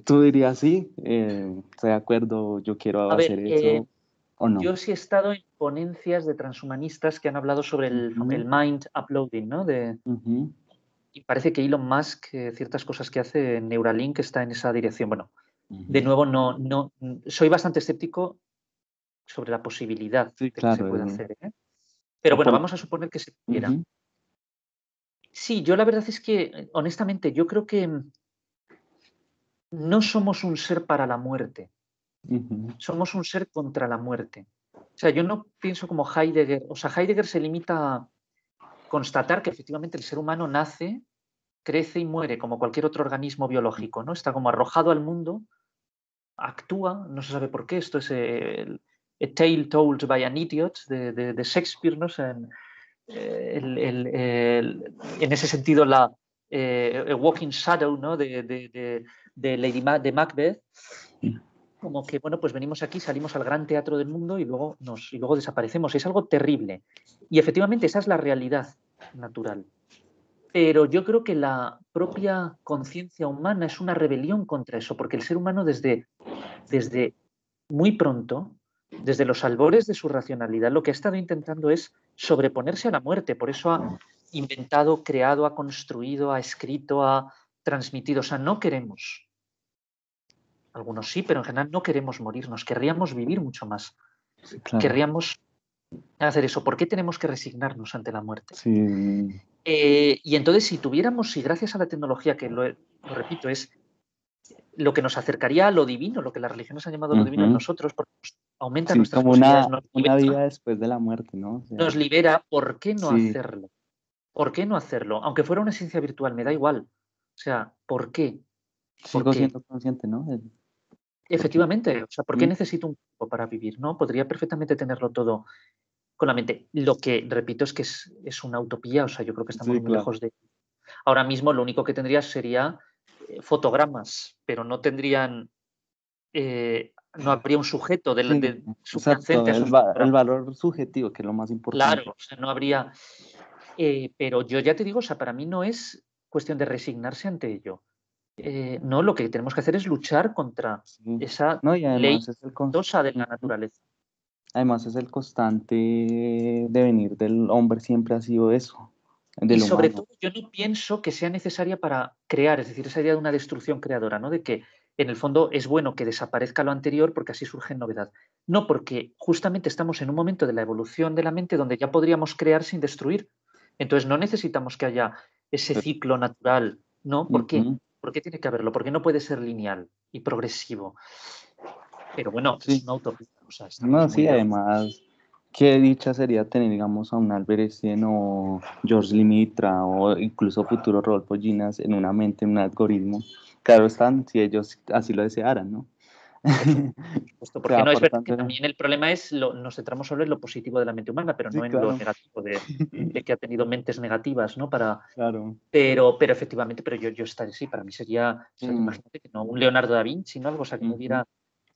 Speaker 1: tú dirías sí, estoy de acuerdo, yo quiero
Speaker 2: A ver,
Speaker 1: hacer eso o no?
Speaker 2: yo sí he estado en ponencias de transhumanistas que han hablado sobre
Speaker 1: Ujú,
Speaker 2: el mind uploading, ¿no?
Speaker 1: ujú,
Speaker 2: Y parece que Elon Musk, ciertas cosas que hace en Neuralink, está en esa dirección. Bueno, de
Speaker 1: ujú.
Speaker 2: nuevo, no, soy bastante escéptico sobre la posibilidad
Speaker 1: Sí,
Speaker 2: de que se
Speaker 1: claro.
Speaker 2: pueda hacer, ¿eh? Pero
Speaker 1: O
Speaker 2: bueno,
Speaker 1: por,
Speaker 2: vamos a suponer que se pudiera.
Speaker 1: ujú,
Speaker 2: Sí, yo la verdad es que, honestamente, yo creo que no somos un ser para la muerte,
Speaker 1: ujú,
Speaker 2: somos un ser contra la muerte. O sea, yo no pienso como Heidegger, o sea, Heidegger se limita a constatar que efectivamente el ser humano nace, crece y muere como cualquier otro organismo biológico, ¿no? Está como arrojado al mundo, actúa, no se sabe por qué, esto es A Tale Told by an Idiot de Shakespeare, ¿no? O sea, en ese sentido, A Walking Shadow, ¿no? de Macbeth, como que, bueno, pues venimos aquí, salimos al gran teatro del mundo y luego desaparecemos. Es algo terrible. Y efectivamente esa es la realidad natural. Pero yo creo que la propia conciencia humana es una rebelión contra eso, porque el ser humano desde muy pronto, desde los albores de su racionalidad, lo que ha estado intentando es sobreponerse a la muerte. Por eso ha inventado, creado, ha construido, ha escrito, ha transmitido. O sea, no queremos, algunos sí, pero en general no queremos morirnos, querríamos vivir mucho más.
Speaker 1: sí, claro.
Speaker 2: Querríamos hacer eso. ¿Por qué tenemos que resignarnos ante la muerte?
Speaker 1: Sí,
Speaker 2: Y entonces, si gracias a la tecnología, que lo repito, es lo que nos acercaría a lo divino, lo que las religiones han llamado lo divino en
Speaker 1: ujú.
Speaker 2: nosotros, porque aumenta
Speaker 1: Sí,
Speaker 2: nuestras
Speaker 1: como
Speaker 2: posibilidades,
Speaker 1: una vida después de la muerte, ¿no? O sea,
Speaker 2: nos libera, ¿por qué no
Speaker 1: sí,
Speaker 2: hacerlo? ¿Por qué no hacerlo? Aunque fuera una esencia virtual, me da igual. O sea, ¿por qué? ¿Por
Speaker 1: sigo
Speaker 2: qué?
Speaker 1: siendo consciente, ¿no? Porque,
Speaker 2: Efectivamente, o sea, ¿por qué
Speaker 1: ujú,
Speaker 2: necesito un tiempo para vivir? ¿No? Podría perfectamente tenerlo todo con la mente. Lo que, repito, es que es una utopía, o sea, yo creo que estamos
Speaker 1: sí,
Speaker 2: muy
Speaker 1: claro.
Speaker 2: lejos de... Ahora mismo lo único que tendría sería fotogramas, pero no tendrían, no habría un sujeto
Speaker 1: Sí, exacto,
Speaker 2: subyacente a esos fotogramas.
Speaker 1: el valor subjetivo, que es lo más
Speaker 2: Claro,
Speaker 1: importante.
Speaker 2: o sea, no habría... pero yo ya te digo, o sea, para mí no es cuestión de resignarse ante ello. No, lo que tenemos que hacer es luchar contra
Speaker 1: Sí.
Speaker 2: esa
Speaker 1: No, y
Speaker 2: ley
Speaker 1: además es
Speaker 2: tosa de la
Speaker 1: ujú.
Speaker 2: naturaleza.
Speaker 1: Además es el constante devenir del hombre, siempre ha sido eso.
Speaker 2: Y
Speaker 1: del
Speaker 2: sobre
Speaker 1: humano.
Speaker 2: todo, yo no pienso que sea necesaria para crear, es decir, esa idea de una destrucción creadora, ¿no? De que en el fondo es bueno que desaparezca lo anterior porque así surge novedad. No, porque justamente estamos en un momento de la evolución de la mente donde ya podríamos crear sin destruir. Entonces no necesitamos que haya ese ciclo natural, ¿no? ¿Por qué?
Speaker 1: Ujú.
Speaker 2: ¿Por qué tiene que haberlo? Porque no puede ser lineal y progresivo. Pero bueno, es
Speaker 1: Sí,
Speaker 2: una utopía, o sea, estamos
Speaker 1: no,
Speaker 2: muy
Speaker 1: sí,
Speaker 2: lejos.
Speaker 1: además, qué dicha sería tener, digamos, a un Albert Einstein o George Limitra o incluso futuros Rodolfo Ginas en una mente, en un algoritmo. Claro están, si ellos así lo desearan, ¿no?
Speaker 2: Por supuesto,
Speaker 1: Se va
Speaker 2: porque no es verdad que
Speaker 1: aportando.
Speaker 2: también el problema es, nos centramos solo en lo positivo de la mente humana, pero
Speaker 1: Sí,
Speaker 2: no en lo
Speaker 1: claro,
Speaker 2: negativo de que ha tenido mentes negativas, ¿no?
Speaker 1: claro.
Speaker 2: Pero efectivamente, pero yo estaré, sí, para mí sería, o sea,
Speaker 1: Mm,
Speaker 2: imagínate que no un Leonardo da Vinci, ¿no? Algo, o sea, que no
Speaker 1: ujú.
Speaker 2: hubiera.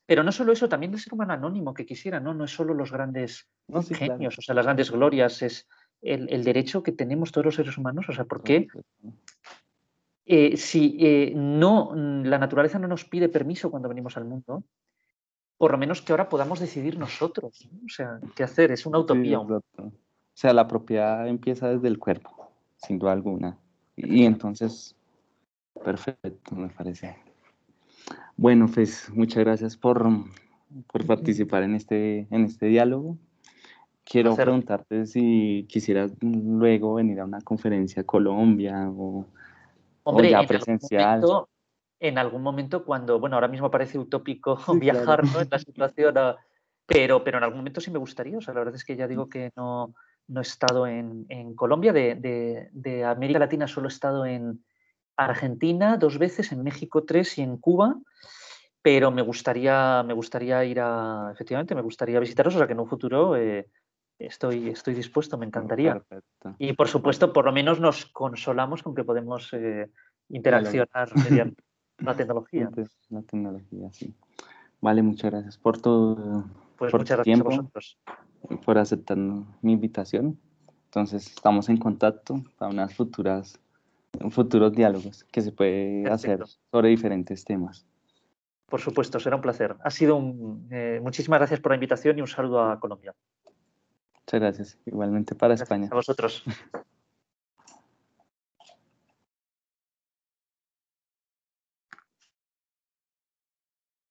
Speaker 2: Pero no solo eso, también el ser humano anónimo que quisiera, ¿no? No es solo los grandes
Speaker 1: No, sí, claro.
Speaker 2: genios, o sea, las grandes glorias, es el derecho que tenemos todos los seres humanos, o sea, ¿por
Speaker 1: Por
Speaker 2: qué?
Speaker 1: supuesto.
Speaker 2: Si no, la naturaleza no nos pide permiso cuando venimos al mundo, por lo menos que ahora podamos decidir nosotros, ¿no? O sea, qué hacer, es una
Speaker 1: Sí,
Speaker 2: utopía.
Speaker 1: exacto. O sea, la propiedad empieza desde el cuerpo, sin duda alguna. Y
Speaker 2: Efectivamente.
Speaker 1: entonces, perfecto, me parece. Bueno, pues muchas gracias por participar en este diálogo.
Speaker 2: Un
Speaker 1: Quiero
Speaker 2: placer.
Speaker 1: preguntarte si quisieras luego venir a una conferencia a Colombia o
Speaker 2: Hombre,
Speaker 1: ya presencial.
Speaker 2: en algún momento cuando, bueno, ahora mismo parece utópico
Speaker 1: Sí, claro.
Speaker 2: viajar, ¿no? En la situación, pero en algún momento sí me gustaría. O sea, la verdad es que ya digo que no he estado en Colombia, de América Latina solo he estado en Argentina 2 veces, en México 3 y en Cuba, pero me gustaría ir efectivamente, me gustaría visitaros, o sea, que en un futuro, estoy dispuesto, me encantaría.
Speaker 1: Perfecto.
Speaker 2: Y por
Speaker 1: Vale,
Speaker 2: supuesto, por lo menos nos consolamos con que podemos
Speaker 1: diálogo.
Speaker 2: interaccionar mediante la tecnología.
Speaker 1: La tecnología, sí. Vale, muchas gracias
Speaker 2: Pues
Speaker 1: por
Speaker 2: muchas
Speaker 1: tu
Speaker 2: gracias a
Speaker 1: tiempo
Speaker 2: vosotros.
Speaker 1: y por aceptar mi invitación. Entonces, estamos en contacto para futuros diálogos que se puede hacer
Speaker 2: Perfecto.
Speaker 1: sobre diferentes temas.
Speaker 2: Por supuesto, será un placer. Muchísimas gracias por la invitación y un saludo a Colombia.
Speaker 1: Muchas gracias. Igualmente para
Speaker 2: Gracias
Speaker 1: España.
Speaker 2: a vosotros.